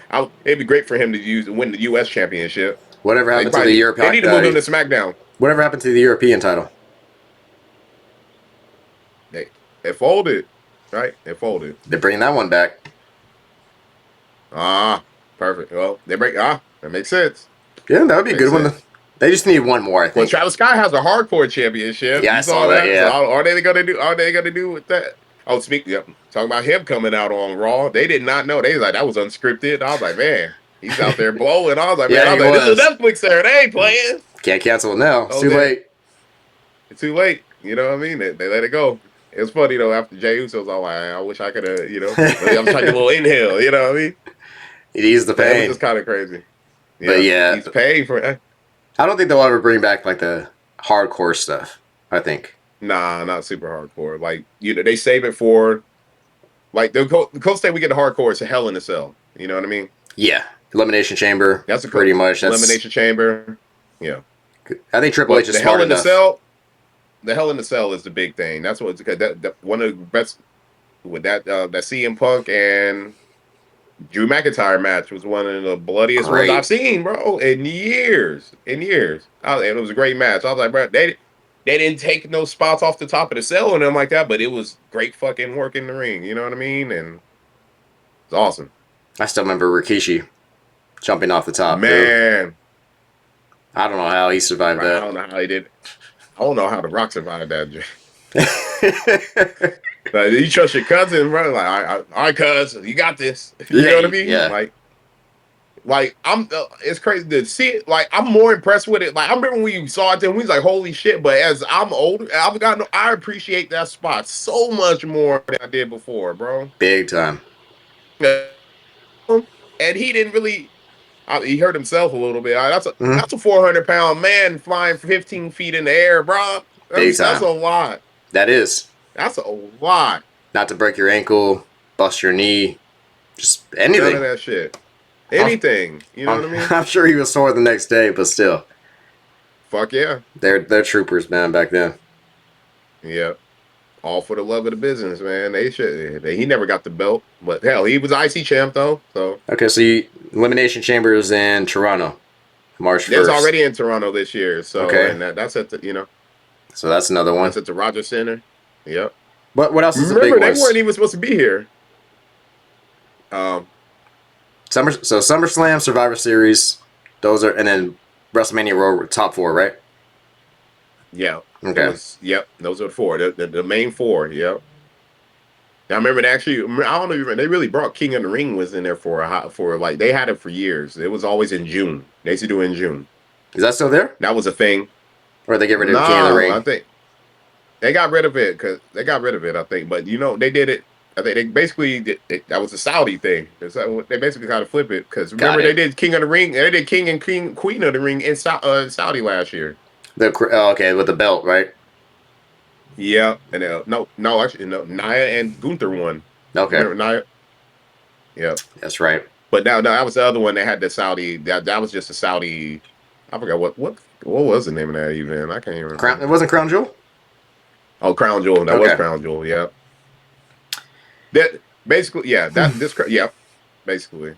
It'd be great for him to win the U.S. Championship. Whatever They happened to the probably they need to move him to European? SmackDown. Whatever happened to the European title? They it folded, right? It folded. They're bringing that one back. Ah, perfect. Well, they break. That makes sense. Yeah, that would be a Makes good one. sense. They just need one more, I Well, think. Travis Scott has a hardcore championship. Yeah, I You saw saw that. that? So Yeah, are they gonna do? Are they gonna do with that? Oh, speak. Yep. Talking about him coming out on Raw. They did not know. They was like that was unscripted. I was like, man, he's out there blowing. I was like, man, yeah, I he was like, this is a was. Netflix series. They ain't playing. Can't cancel it now. It's Oh, too late. it's too late. You know what I mean? They let it go. It was funny though. After Jey Uso's all like, I wish I could have. I was trying to do a little inhale. You know what I mean? It eased the But it was pain. just kind of crazy. But Yeah, yeah, he's paying for it. I don't think they'll ever bring back like the hardcore stuff. I think. Nah, not super hardcore. Like they save it for like the closest thing we get to hardcore is a Hell in a Cell. You know what I mean? Yeah, Elimination Chamber. That's a Pretty much. That's. Elimination Chamber. Yeah, I think Triple H but is smart enough. The Hell in the Cell is the big thing. That's what that one of the best with that CM Punk and Drew McIntyre match was one of the bloodiest ones I've Great. seen, bro, in years. In years. And it was a great match. I was like, bro, they didn't take no spots off the top of the cell and them like that, but it was great fucking work in the ring. You know what I mean? And it's awesome. I still remember Rikishi jumping off the top, dude. Man, I don't know how he survived I that. don't know how he did it. I don't know how The Rock survived that. Like, you trust your cousin, bro? Like, all right, cuz, you got this. You know what I mean? Yeah. Like I'm, it's crazy to see it. Like I'm more impressed with it. Like I remember when you saw it, then we was like, "Holy shit!" But as I'm older, I appreciate that spot so much more than I did before, bro. Big time. And he didn't really. He hurt himself a little bit. Hmm. That's a 400-pound man flying 15 feet in the air, bro. Big That's time. a lot. That is. That's a lot. Not to break your ankle, bust your knee, just None of anything. that shit. Anything. You know what I mean? I'm sure he was sore the next day, but still. Fuck yeah. They're troopers, man, back then. Yeah. All for the love of the business, man. They should. He never got the belt, but hell, he was IC champ though. So Okay, so Elimination Chamber is in Toronto, March 1st. it's already in Toronto this year. So Okay. and that's at the So that's another one. that's at the Rogers Center. Yep. What else is the big Remember, they ones? weren't even supposed to be here. SummerSlam, Survivor Series, those are, and then WrestleMania Raw top four, right? Yeah. Okay. Yep. Those are the four. The main four. Yep. I remember they actually. I don't know. They really brought King of the Ring was in there for like they had it for years. It was always in June. They used to do it in June. Is that still there? That was a thing. Or they get rid of No, King of the Ring? I think they got rid of it because they got rid of it. I think, but they did it. I think they basically that was a Saudi thing. They basically kind of flip it because remember they did King of the Ring. They did King and Queen of the Ring in Saudi last year. Okay, with the belt, right? Yeah, and actually no. Nia and Gunther won. Okay, Remember Nia? Yeah, that's right. but now that was the other one. They had the Saudi. That was just a Saudi. I forgot what was the name of that even. I can't even remember. It wasn't Crown Jewel. Oh, Crown Jewel. That was Crown Jewel. Yeah. That basically, yeah. Basically,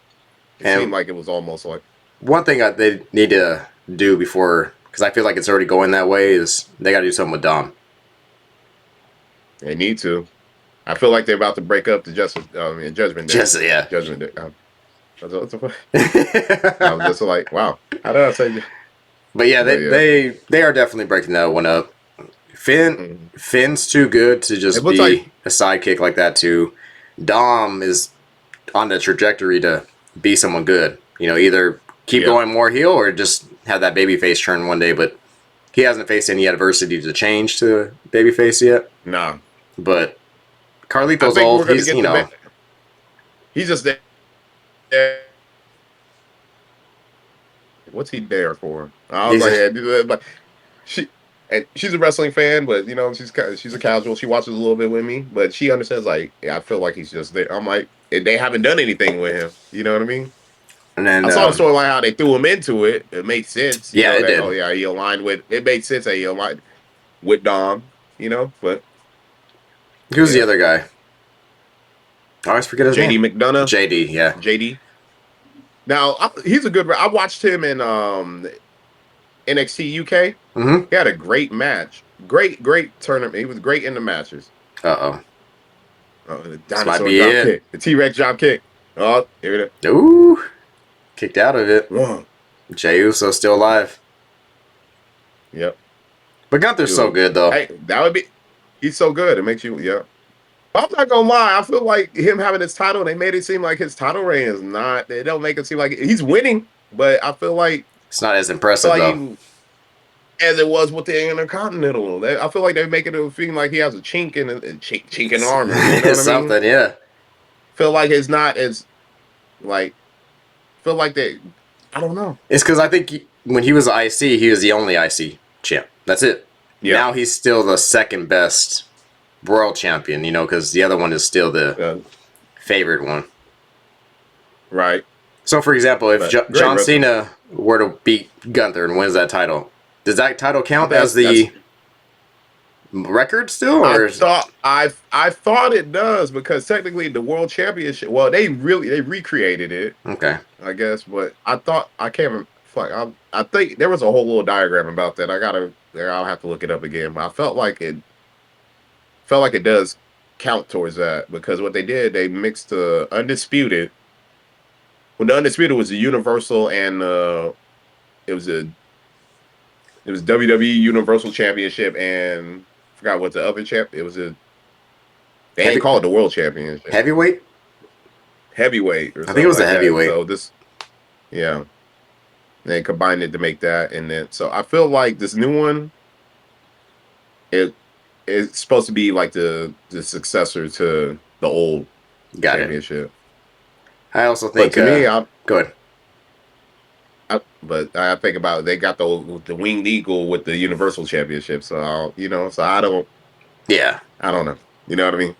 it seemed like it was almost like one thing they need to do before, because I feel like it's already going that way, is they got to do something with Dom. they need to. I feel like they're about to break up the Judgment Day. Judgment Day. I was just like, wow. How did I say? But yeah, they are definitely breaking that one up. Finn's too good to just be a sidekick like that too. Dom is on the trajectory to be someone good. Either keep going more heel or just have that babyface turn one day. But he hasn't faced any adversity to change to babyface yet. Nah. But Carlito's old. He's just there. What's he there for? I was like, she's a wrestling fan, but she's a casual. She watches a little bit with me, but she understands. Like, I feel like he's just there. I'm like, they haven't done anything with him. You know what I mean? And then I saw the storyline how they threw him into it. It made sense. Yeah, it did. Oh yeah, he aligned with. It made sense that he aligned with Dom. But who's the other guy? I always forget his name. JD McDonough. JD, yeah. JD. Now he's a good. I watched him in NXT UK. Mm-hmm. He had a great match. Great tournament. He was great in the matches. Uh-oh. The This might dinosaur be drop it. kick. The T-Rex drop kick. Oh, here it Ooh. Kicked out of it. is. Jey Uso still alive. Yep. But Gunther's so Dude. good, though. Hey, that would be. He's so good. It makes you. Yeah. I'm not gonna lie. I feel like him having his title, they made it seem like his title reign is not. They don't make it seem like he's winning, but I It's not as feel impressive, like though. he, as it was with the Intercontinental. I feel like they're making it seem like he has a chink in chink in armor. You know what I mean? Something, yeah. Feel like it's not as like. Feel like they. I don't know. It's because I think when he was IC, he was the only IC champ. That's it. Yeah. Now he's still the second best world champion, because the other one is still the favorite one. Right. So, for example, if John wrestler. Cena were to beat Gunther and wins that title, does that title count as That's the record still? Or I thought it does because technically the world championship. Well, they recreated it. Okay. I guess, but I thought I can't remember. Fuck, I think there was a whole little diagram about that. I'll have to look it up again. But I felt like it does count towards that because what they did, they mixed the undisputed. Well, the undisputed was the universal and it was WWE Universal Championship and I forgot what the other champ. It was they didn't call it the World Championship. Heavyweight. Heavyweight or something. I think it was like a heavyweight. So this, yeah. They combined it to make that, and then so I feel like this new one, it's supposed to be like the successor to the old championship. I also think. But to me, go ahead. But I think about they got the winged eagle with the Universal Championship, so so I don't. Yeah. I don't know. You know what I mean?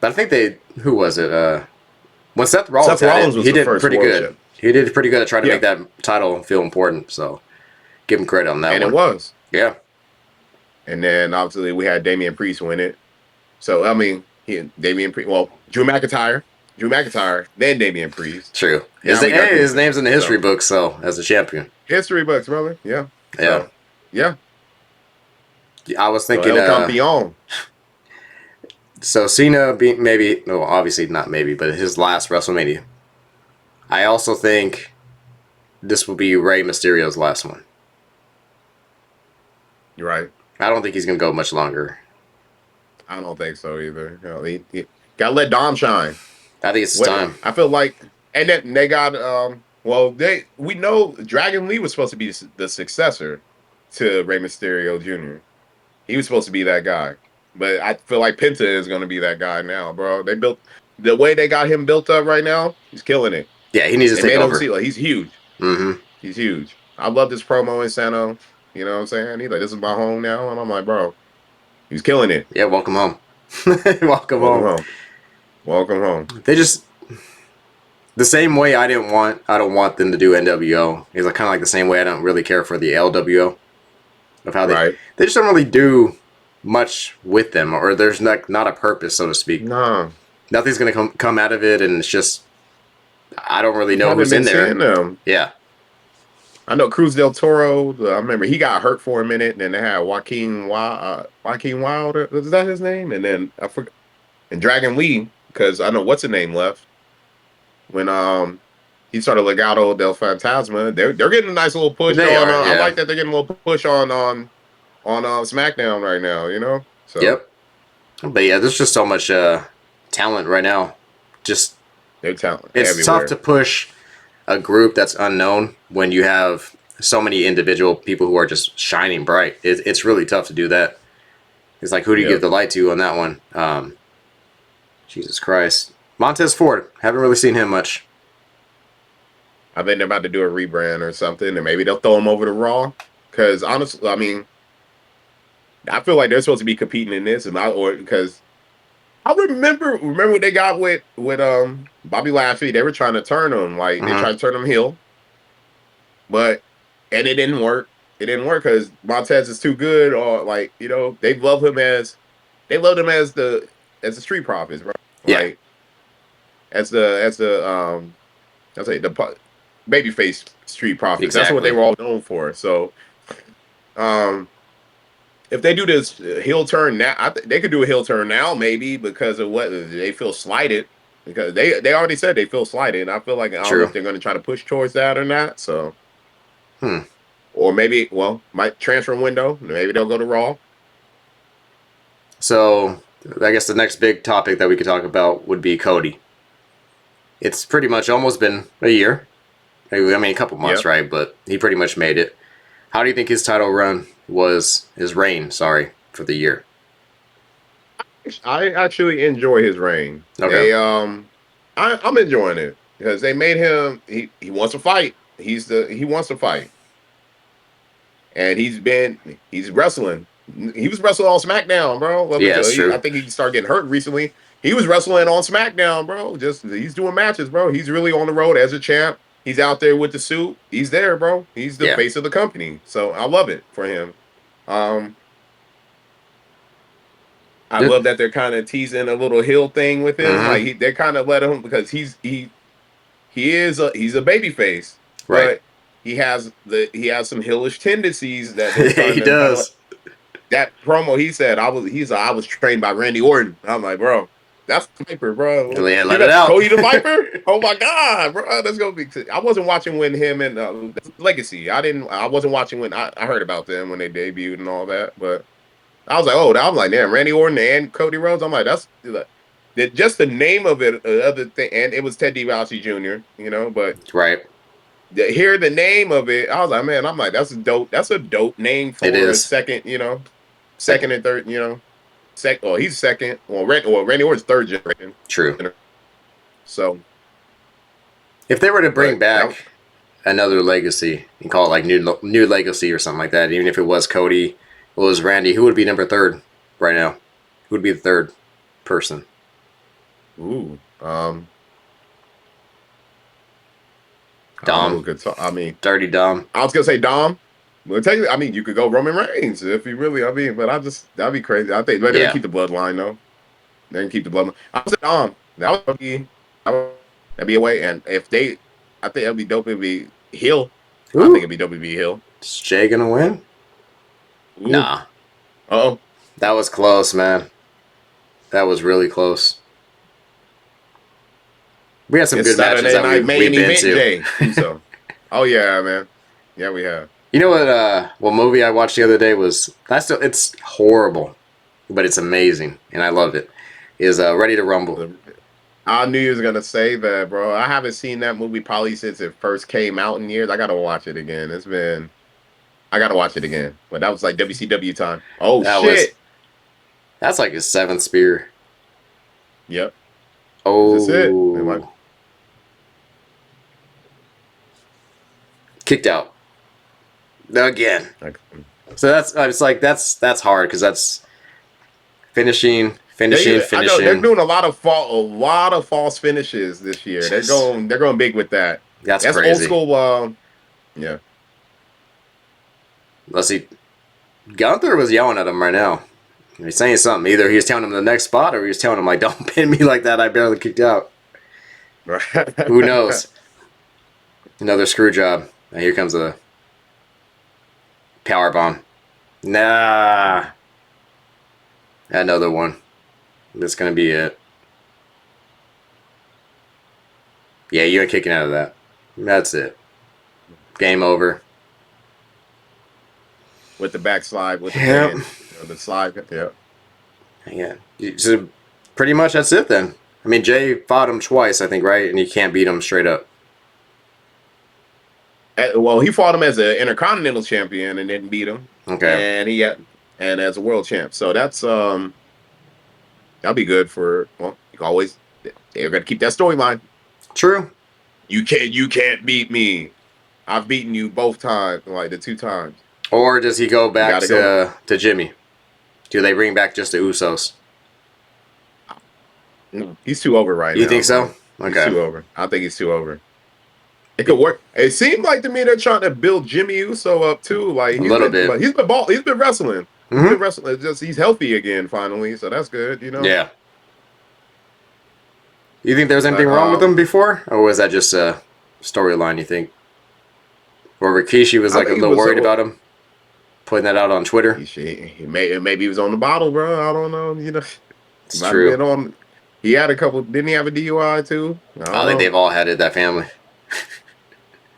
But I think who was it? When Seth Rollins was he the did first pretty good. Chip. He did pretty good at trying to make that title feel important. So give him credit on that one. And it was. Yeah. And then obviously we had Damian Priest win it. So I mean, Damian Priest. Well, Drew McIntyre, then Damian Priest. True. His name's in the history books, so as a champion. History books, brother. Yeah. Yeah. So, yeah. I was thinking. So Cena obviously not maybe, but his last WrestleMania. I also think this will be Rey Mysterio's last one. You're right. I don't think he's gonna go much longer. I don't think so either. He gotta let Dom shine. I think it's time. I feel like, and then they got we know Dragon Lee was supposed to be the successor to Rey Mysterio Jr. He was supposed to be that guy, but I feel like Penta is going to be that guy now, bro. They built the way they got him built up right now. He's killing it. Yeah, he needs to take over. He's huge. Mm-hmm. He's huge. I love this promo in Sano. You know what I'm saying? He's like, this is my home now, and I'm like, bro, he's killing it. Yeah, welcome home. Welcome home. Welcome home. They just the same way I don't want them to do NWO. It's like kind of like the same way I don't really care for the LWO of how they just don't really do much with them, or there's not a purpose, so to speak. No, nothing's gonna come out of it, and it's just I don't really know who's in there. Yeah, I know Cruz del Toro. I remember he got hurt for a minute, and then they had Joaquin Wilder. Is that his name? And then I forgot. And Dragon Lee, because I know what's the name left. When he started Legado del Fantasma, they're getting a nice little push on. I like that they're getting a little push on SmackDown right now. You know. So. Yep. But yeah, there's just so much talent right now. Just they're talent. It's everywhere. Tough to push a group that's unknown when you have so many individual people who are just shining bright. It's really tough to do that. It's like, who do you give the light to on that one? Jesus Christ. Montez Ford. Haven't really seen him much. I think they're about to do a rebrand or something, and maybe they'll throw him over to Raw. Because honestly, I mean, I feel like they're supposed to be competing in this, because I remember what they got with Bobby Lashley. They were trying to turn him, they tried to turn him heel, and it didn't work. It didn't work because Montez is too good, or they love him as the Street Profits, bro. Yeah. As the babyface Street Profits. That's what they Exactly. were all known for. So, um, if they do this heel turn now, they could do a heel turn now, maybe because of what they feel slighted. Because they already said they feel slighted, and I feel like I don't know if True. they're going to try to push towards that or not. So, Hmm. or maybe, well, might transfer window. Maybe they'll go to Raw. So I guess the next big topic that we could talk about would be Cody. It's pretty much almost been a year. I mean, a couple months, Yep. right? But he pretty much made it. How do you think his title run was, his reign, sorry, for the year? I actually enjoy his reign. Okay. I'm enjoying it because they made him. He wants to fight. He wants to fight, and he's wrestling. He was wrestling on SmackDown, bro. Up Yeah, until it's I true. think he started getting hurt recently. He was wrestling on SmackDown, bro. Just he's doing matches, bro. He's really on the road as a champ. He's out there with the suit. He's there, bro. He's the Yeah. face of the company. So I love it for him. Um, I Just, love that they're kind of teasing a little heel thing with him. mm-hmm. Like they kind of let him because he's a baby face, Right. but he has some heelish tendencies that they're Yeah, trying he to kind of does. that promo he said I was trained by Randy Orton. I'm like, bro, that's Viper, bro. Yeah, You let it got out. Cody the Viper? Oh my god, bro, that's gonna be. I wasn't watching when him and Legacy. I wasn't watching when I heard about them when they debuted and all that, but I was like, oh, I'm like, damn, Randy Orton and Cody Rhodes. I'm like, that's like, just the name of it, other thing, and it was Ted DiBiase Jr. But Right. hear the name of it, I was like, man, I'm like, that's a dope. That's a dope name It for a is. second, Second. second and third, Oh, he's second. Well, Randy Orton's third generation. True. So, If they were to bring but that, back another legacy and call it like new legacy or something like that, even if it was Cody, it was Randy, who would be number third right now? Who would be the third person? ooh, I don't know Dom. who could talk. I mean, Dirty Dom. I was gonna say Dom. Well, technically, I mean, you could go Roman Reigns if you really. I mean, but that'd be crazy. I think maybe they Yeah. keep the bloodline though. They can keep the bloodline. I was say Dom. That'd be a way. And if they, I think that'd be dope. It'd be Hill. I think Ooh. it'd be dope. It'd be Hill. Is Jay gonna win? Ooh. Nah. Oh. That was close, man. That was really close. We had some It's good matches Saturday that night we've main been event, to. Jay. So. Oh yeah, man. Yeah, we have. You know what movie I watched the other day was, it's horrible, but it's amazing and I love it. Is Ready to Rumble. I knew you was gonna say that, bro. I haven't seen that movie probably since it first came out in years. I gotta watch it again. I gotta watch it again. But that was like WCW time. Oh That was shit. that's like his seventh spear. Yep. Is this it? Oh, kicked out again. Like, So that's it's like that's hard because that's finishing, finishing, I know they're finishing. doing a lot of false finishes this year. Just They're going big with that. that's That's old crazy. school. Yeah. Let's see. Gunther was yelling at him right now. He's saying something. Either he was telling him the next spot or he was telling him like, "Don't pin me like that. I barely kicked out." Who knows? Another screw job. And here comes a power bomb. Nah. Another one. That's gonna be it. Yeah, you ain't kicking out of that. That's it. Game over. With the backslide, with the Yep. pin, the slide. Yeah. Yeah. So pretty much that's it then. I mean, Jay fought him twice, I think, right? And you can't beat him straight up. Well, he fought him as an Intercontinental Champion and didn't beat him, Okay. and as a World Champ. So that'll be good for. Well, you can always they're gonna keep that storyline. True. You can't beat me. I've beaten you both times, like the two times. Or does he go back Gotta go. to Jimmy? Do they bring back just the Usos? No, he's too over right You now. think so? Bro. He's Okay. too over. I think he's too over. It could work. It seemed like to me they're trying to build Jimmy Uso up too. Like A little bit. but he's been wrestling. He's Mm-hmm. been wrestling. It's just he's healthy again finally, so that's good. Yeah. You think there was anything But, wrong with him before, or was that just storyline you think? Where Rikishi was I like a think he little was worried about him, putting that out on Twitter. maybe he was on the bottle, bro. I don't know. He It's might have true. been on. He had a couple. Didn't he have a DUI too? I I don't think know. they've all had it. That family.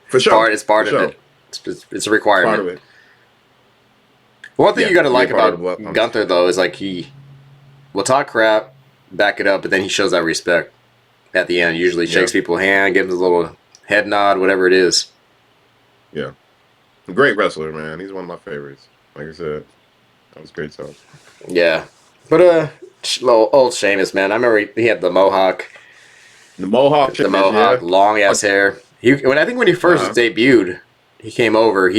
For sure. It's For part of sure. it. It's a It's part requirement. of it. One thing Yeah, you got to to be a like part of about the blood. Gunther though is like he will talk crap, back it up, but then he shows that respect at the end. Usually Yeah, shakes people's hand, gives a little head nod, whatever it is. yeah. Great wrestler, man. He's one of my favorites. Like I said, that was great stuff. Yeah, but little old Sheamus, man. I remember he had The Mohawk the Sheamus, mohawk, yeah. long ass hair. I think when he first Uh-huh. debuted, he came over.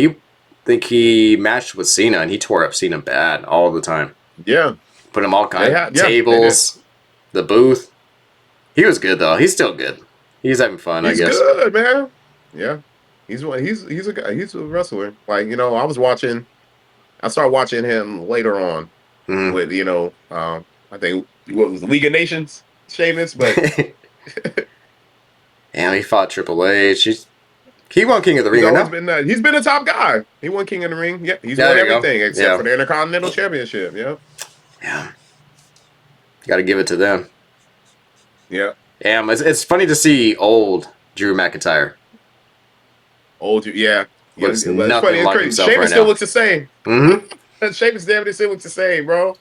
Think he matched with Cena, and he tore up Cena bad all the time. Yeah, Put him all kind of they did. tables, the booth. He was good though. He's still good. He's having fun, I He's guess. good, man. Yeah, he's a guy. He's a wrestler. Like I started watching him later on Mm. with I think what was League of Nations, Sheamus, but And he fought Triple H. He won King of the Ring, or no? he's been a top guy. He won King of the Ring. Yeah, he's Yeah, won there you go. everything except Yeah, for the Intercontinental Championship. Yeah, yeah. Got to give it to them. yeah. Yeah, it's funny to see old Drew McIntyre. Yeah. Yeah, Looks but it's funny. nothing It's like crazy. himself Sheamus right still now. looks the same. Mm-hmm. Sheamus damn still looks the same, bro.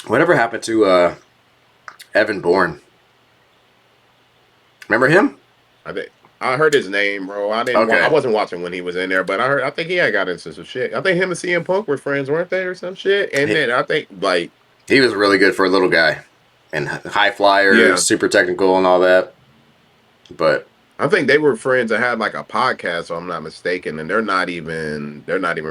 Whatever happened to Evan Bourne? Remember him? I think I heard his name, bro. I Okay. wasn't watching when he was in there, but I think he had got into some shit. I think him and CM Punk were friends, weren't they, or some shit? And He, then I think like he was really good for a little guy. And high flyer, yeah, super technical and all that. But I think they were friends and had like a podcast, so I'm not mistaken. And they're not even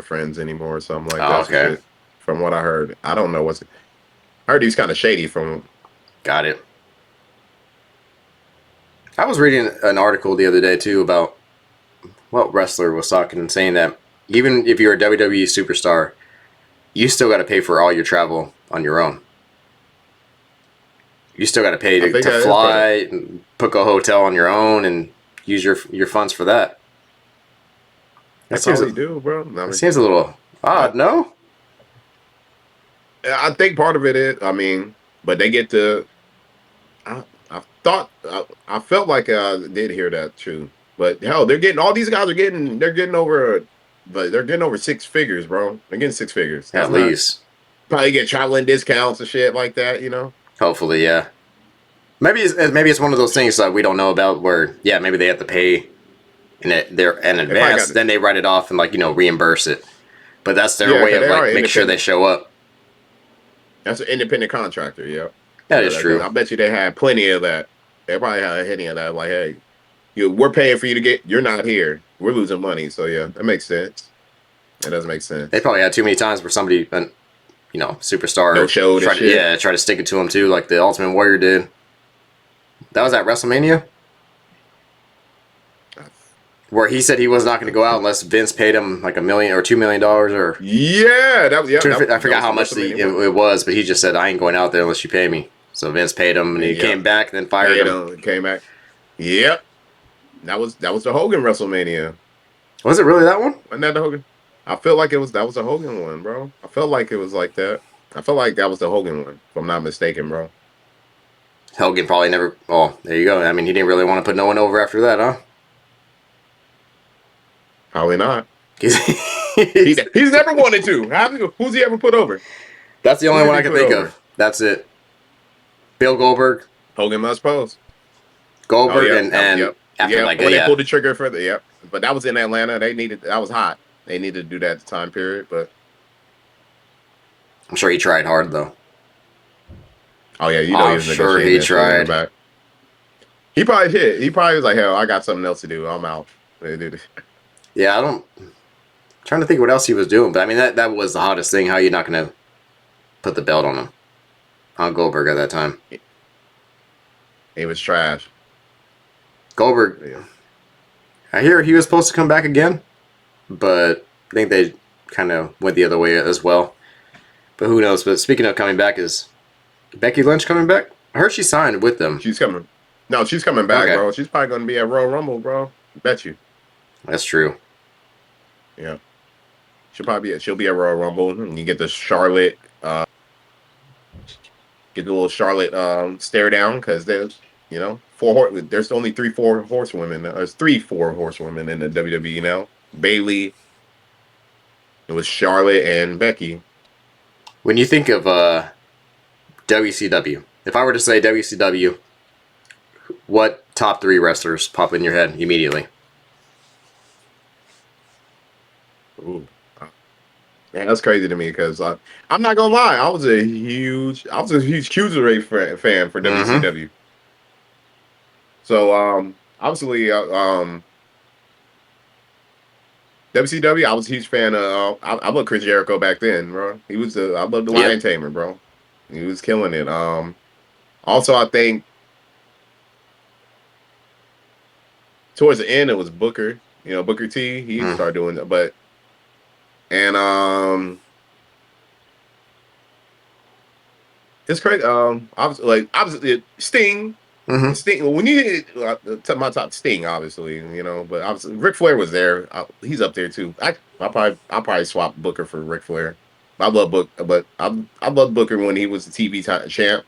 friends anymore, or something like oh, that. Some okay. shit from what I heard. I don't know I heard he was kind of shady from. Got it. I was reading an article the other day too about what wrestler was talking and saying that even if you're a WWE superstar, you still got to pay for all your travel on your own. You still got to pay I think to that is part fly, of. and book a hotel on your own, and use your funds for that. That That's seems all he do, bro. I that mean, seems a little I, odd, no? I think part of it is, I mean, but they get to. I felt like I did hear that too. But hell, they're getting over, but they're getting over six figures, bro. They're getting six figures. That's At not least, probably get traveling discounts and shit like that. hopefully, yeah. Maybe it's one of those things that we don't know about. Where yeah, maybe they have to pay they're in They probably advance, got it. then they write it off and reimburse it. But that's their Yeah, way because of they are making sure they independent. show up. That's an independent contractor. Yeah. That So is true. I bet you they had plenty of that. They probably had any of that. Like, hey, we're paying for you to get. You're not here. We're losing money. So yeah, that makes sense. That does make They sense. probably had too many times where somebody, No superstar, showed and shit. try to stick it to them too, like the Ultimate Warrior did. That was at WrestleMania, where he said he was not going to go out unless Vince paid him like $1 million or $2 million or Yeah, I forgot how much WrestleMania it was, but he just said I ain't going out there unless you pay me. So Vince paid him, and he Yep. came back, then fired Paid him. him. Came back. Yep. That was the Hogan WrestleMania. Was it really that one? Wasn't that the Hogan? I feel like that was the Hogan one, bro. I felt like it was like that. I felt like that was the Hogan one, if I'm not mistaken, bro. Hogan probably never. Oh, there you go. I mean, he didn't really want to put no one over after that, huh? Probably not. He's, He's never wanted to. Who's he ever put over? that's the Who only did one he I can put think over? of. That's it. Bill Goldberg, Hogan must pose. Oh Goldberg, yeah, and yep, after yep. like When they yeah, pulled the trigger for the yep, but that was in Atlanta. That was hot. They needed to do that time period, but I'm sure he tried hard though. oh yeah, he I'm was sure negotiating he that shit in the tried. back. He probably did. He probably was like, hell, I got something else to do. I'm out. They did it. Yeah, I don't. Trying to think what else he was doing, but I mean that was the hottest thing. How you not gonna put the belt on Goldberg at that time? He was trash. Goldberg, Yeah. I hear he was supposed to come back again, but I think they kind of went the other way as well. But who knows? But speaking of coming back, is Becky Lynch coming back? I heard she signed with them. She's coming. No, she's coming back, Okay, bro. She's probably gonna be at Royal Rumble, bro. Bet you. that's true. Yeah, she'll be at Royal Rumble. And you get the Charlotte, get the little Charlotte stare down because there's there's only four horsewomen. There's four horsewomen in the WWE now. Bailey, it was Charlotte and Becky. When you think of WCW, if I were to say WCW, what top three wrestlers pop in your head immediately? Ooh. Man, that's crazy to me because I'm not gonna lie, I was a huge Cruiserweight fan for Mm-hmm. WCW. So obviously WCW, I was a huge fan of. I loved Chris Jericho back then, bro. I loved the Lion Yep. Tamer, bro. He was killing it. Also I think towards the end it was Booker. Booker T. He Mm. started doing that, but and it's crazy. Obviously Sting. Mm-hmm. Sting. When you hit my top Sting, obviously, but obviously Ric Flair was there. He's up there too. I'll probably swap Booker for Ric Flair. I love Book, but I love Booker when he was the TV champ.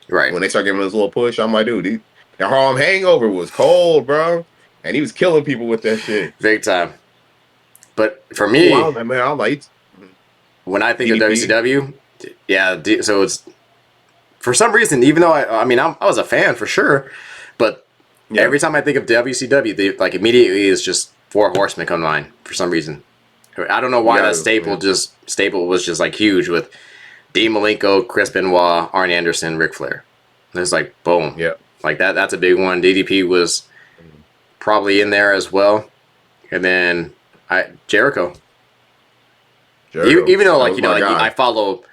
Right. When they start giving him his little push, I'm like, dude, the Harlem Hangover was cold, bro, and he was killing people with that shit. Big time. But for Oh, I me, was like, man, I like when I think of DDP. WCW, yeah, so it's for some reason, even though I was a fan for sure, but Yeah, every time I think of WCW, like immediately is just Four Horsemen come to mind for some reason. I don't know you why that got yeah, staple was just like huge with Dean Malenko, Chris Benoit, Arn Anderson, Ric Flair. And it's like boom, yeah. like that's a big one. DDP was probably in there as well, and then Jericho. Jericho, Even though that like was my I guy. follow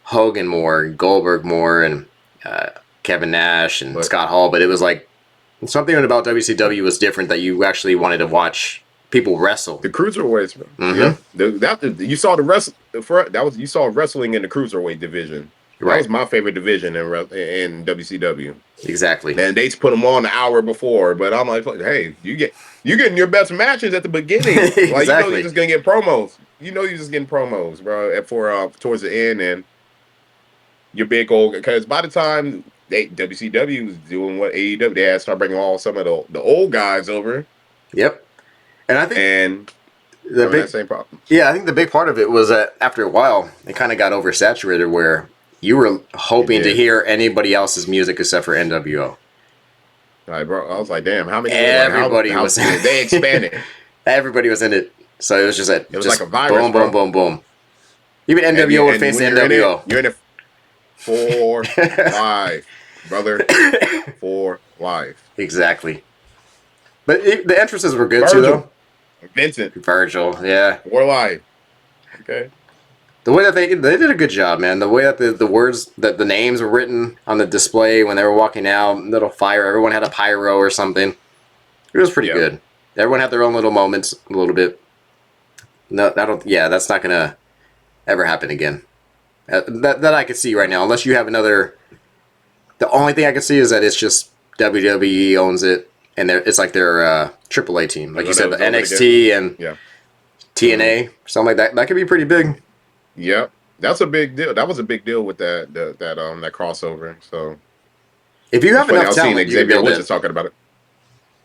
Hogan more, and Goldberg more, and uh, Kevin Nash and But Scott Hall, but it was like something about WCW was different that you actually wanted to watch people wrestle. the cruiserweights, bro. Mm-hmm. Yep. You saw you saw wrestling in the cruiserweight division. That Right. was my favorite division in WCW. Exactly. And they put them on the hour before, but I'm like, hey, you getting your best matches at the beginning. Like you're Exactly. just gonna get promos. You're just getting promos, bro. For towards the end, and your big old because by the time WCW was doing what AEW, they had to start bringing all some of the old guys over, Yep. And I think and the having that big same problem. yeah, I think the big part of it was that after a while it kind of got oversaturated where you were It hoping to did. hear anybody else's music except for NWO. Like, bro, I was like, damn, how many? Like, Everybody how was they expanded? everybody was in it. So it was just It was like a just virus, boom, boom, bro. boom, boom. Even And NWO would face when the NWO. you're in it for life, brother, for life. Exactly. But the entrances were good too, Virgil, though. Vincent, Virgil, yeah. for life. Okay. The way that they did a good job, man. The way that the words that the names were written on the display when they were walking out, little fire. Everyone had a pyro or something. It was pretty Yeah. good. Everyone had their own little moments, a little bit. No, I don't. Yeah, that's not gonna ever happen again. That I could see right now, unless you have another. The only thing I can see is that it's just WWE owns it, and it's like their AAA team, like you said, the Over to get. NXT and Yeah. Hmm. TNA, something like that. That could be pretty big. Yep. That's a big deal. That was a big deal with that crossover. So If you it's have funny. I enough was seeing talent, you can Xavier build Woods it. talking about it.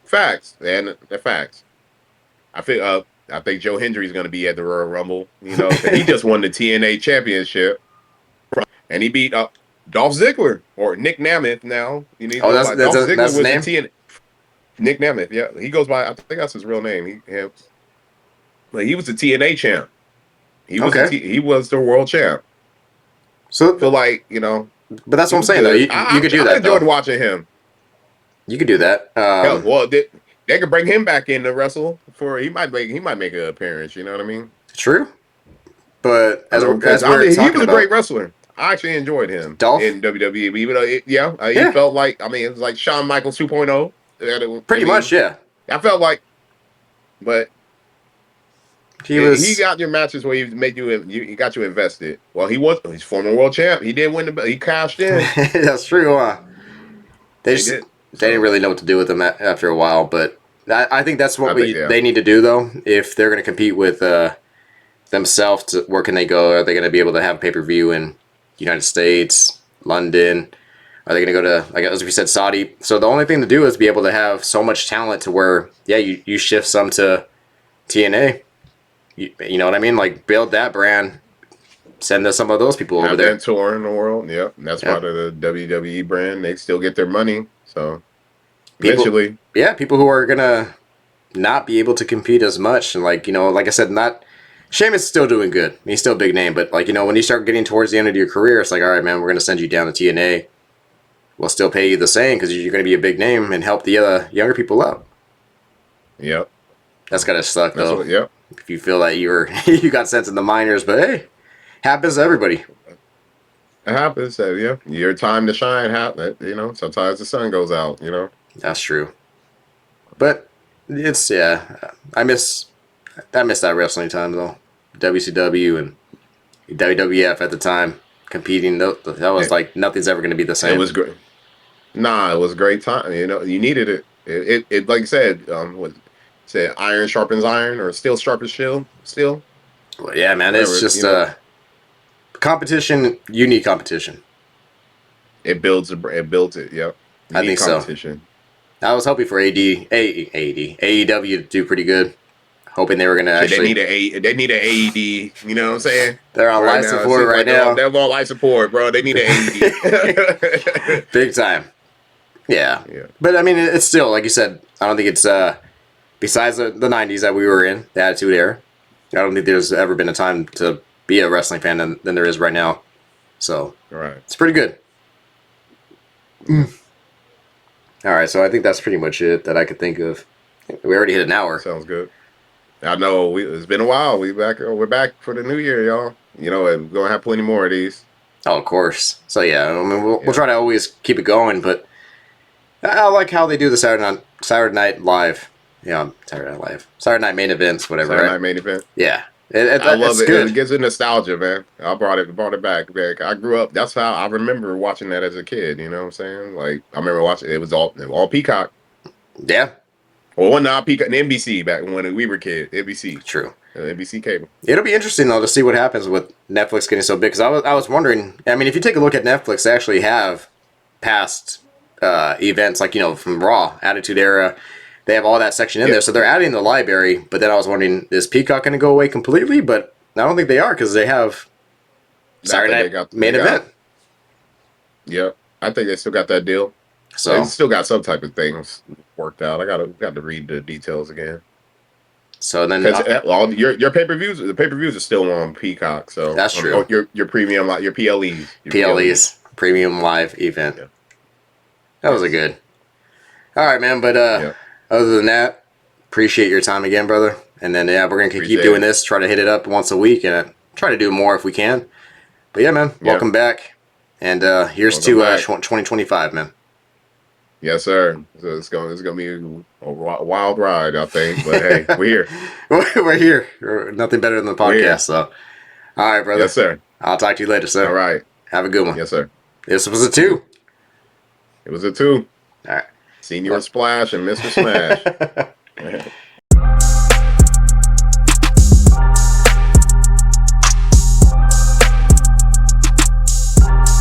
Facts, and the facts. I feel. I think Joe Hendry's going to be at the Royal Rumble. Because he just won the TNA Championship, and he beat Dolph Ziggler or Nick Nemeth. Now he Oh, goes by Dolph that's Ziggler his was the name. TNA. Nick Nemeth. Yeah, he goes by. I think that's his real name. He was the TNA champ. Okay, He was the world champ. so Feel like but that's he what I'm was saying though. good. You could do I that enjoyed though. watching him. You could do that. Hell, well, they could bring him back in to wrestle for he might make an appearance. You know what I mean? True, but Because as I we're mean, he talking was a great about wrestler. I actually enjoyed him Dolph, in WWE, even though he yeah, felt like it was like Shawn Michaels 2.0. I pretty much, mean, yeah. I felt like, but He he was. got your matches where he made he got you invested. Well, he's former world champ. He did win he cashed in. That's true. They He just did. They didn't So really know what to do with them after a while, but I think that's what I think yeah, they need to do though. If they're going to compete with themselves, where can they go? Are they going to be able to have pay per view in United States, London? Are they going to go to, like as we said, Saudi? So the only thing to do is be able to have so much talent to where, yeah, you shift some to TNA. You know what I mean? Like build that brand, send some of those people over have there. that tour in the world. Yep, and that's Yeah, part of the WWE brand. They still get their money. So people. eventually, Yeah, people who are gonna not be able to compete as much, and like like I said, not. Sheamus is still doing good. He's still a big name, but like when you start getting towards the end of your career, it's like, all right, man, we're gonna send you down to TNA. We'll still pay you the same because you're gonna be a big name and help the younger people out. yep. That's gotta suck That's though. what. Yep. If you feel that you got sent in the minors, but hey, happens to everybody. It happens. So, yeah, your time to shine happen. Sometimes the sun goes out. That's true. But it's yeah, I miss that wrestling time though. WCW and WWF at the time competing. That was It, like nothing's ever going to be the it same. was great. Nah, it was a great time. You needed it. It like I said, what said iron sharpens iron or steel sharpens steel, Well, yeah, man, it's whatever. just competition. You need competition. It builds it. Yep. You I need think so. competition. I was hoping for AEW to do pretty good. Hoping they were going to Shit, actually. they need an AED. You know what I'm saying? They're on Right life now, it support seems right like now. they're on life support, bro. They need an AED. Big time. Yeah. Yeah. But I mean, it's still, like you said, I don't think it's, besides the 90s that we were in, the Attitude Era, I don't think there's ever been a time to be a wrestling fan than there is right now. So Right. it's pretty good. Yeah. All right, so I think that's pretty much it that I could think of. We already hit an hour. Sounds good. I know it's been a while. We're back for the new year, y'all. And we're gonna have plenty more of these. Oh, of course. So yeah, I mean, we'll Yeah. try to always keep it going, but I like how they do the Saturday Night Live. Yeah, Saturday Night main events, whatever, Saturday right? Night Main Event. Yeah, I love it's it. It good. gives it nostalgia, man. I brought it back. Like, I grew up. That's how I remember watching that as a kid. You know what I'm saying? Like I remember watching. It was all Peacock. Yeah, Well, not Peacock, and NBC back when we were kids. NBC, true. NBC cable. It'll be interesting though to see what happens with Netflix getting so big. Because I was wondering. I mean, if you take a look at Netflix, they actually have past events like from Raw, Attitude Era. They have all that section in Yeah, there, so they're adding the library. But then I was wondering, is Peacock going to go away completely? But I don't think they are because they have I Saturday think Night Main they got. Event. Yeah, I think they still got that deal. They So still got some type of things worked out. I got to read the details again. then Because all your pay per views, the pay per views are still on Peacock. So that's true. your premium, like your PLEs, PLEs, Premium Live Event. Yeah. That was a Yes. good. All right, man. But Yeah. other than that, appreciate your time again, brother. And then yeah, we're gonna keep Appreciate doing it. this. Try to hit it up once a week and try to do more if we can. But yeah, man. Yeah. Welcome back. And here's Welcome to back. 2025, man. Yes, sir. So it's gonna be a wild ride, I think. But hey, we're here. We're here. We're nothing better than the We're here. podcast. So, all right, brother. Yes, sir. I'll talk to you later, sir. All right. Have a good one. Yes, sir. This was a 2. It was a 2. All right. Señor Splash and Mr. Smash.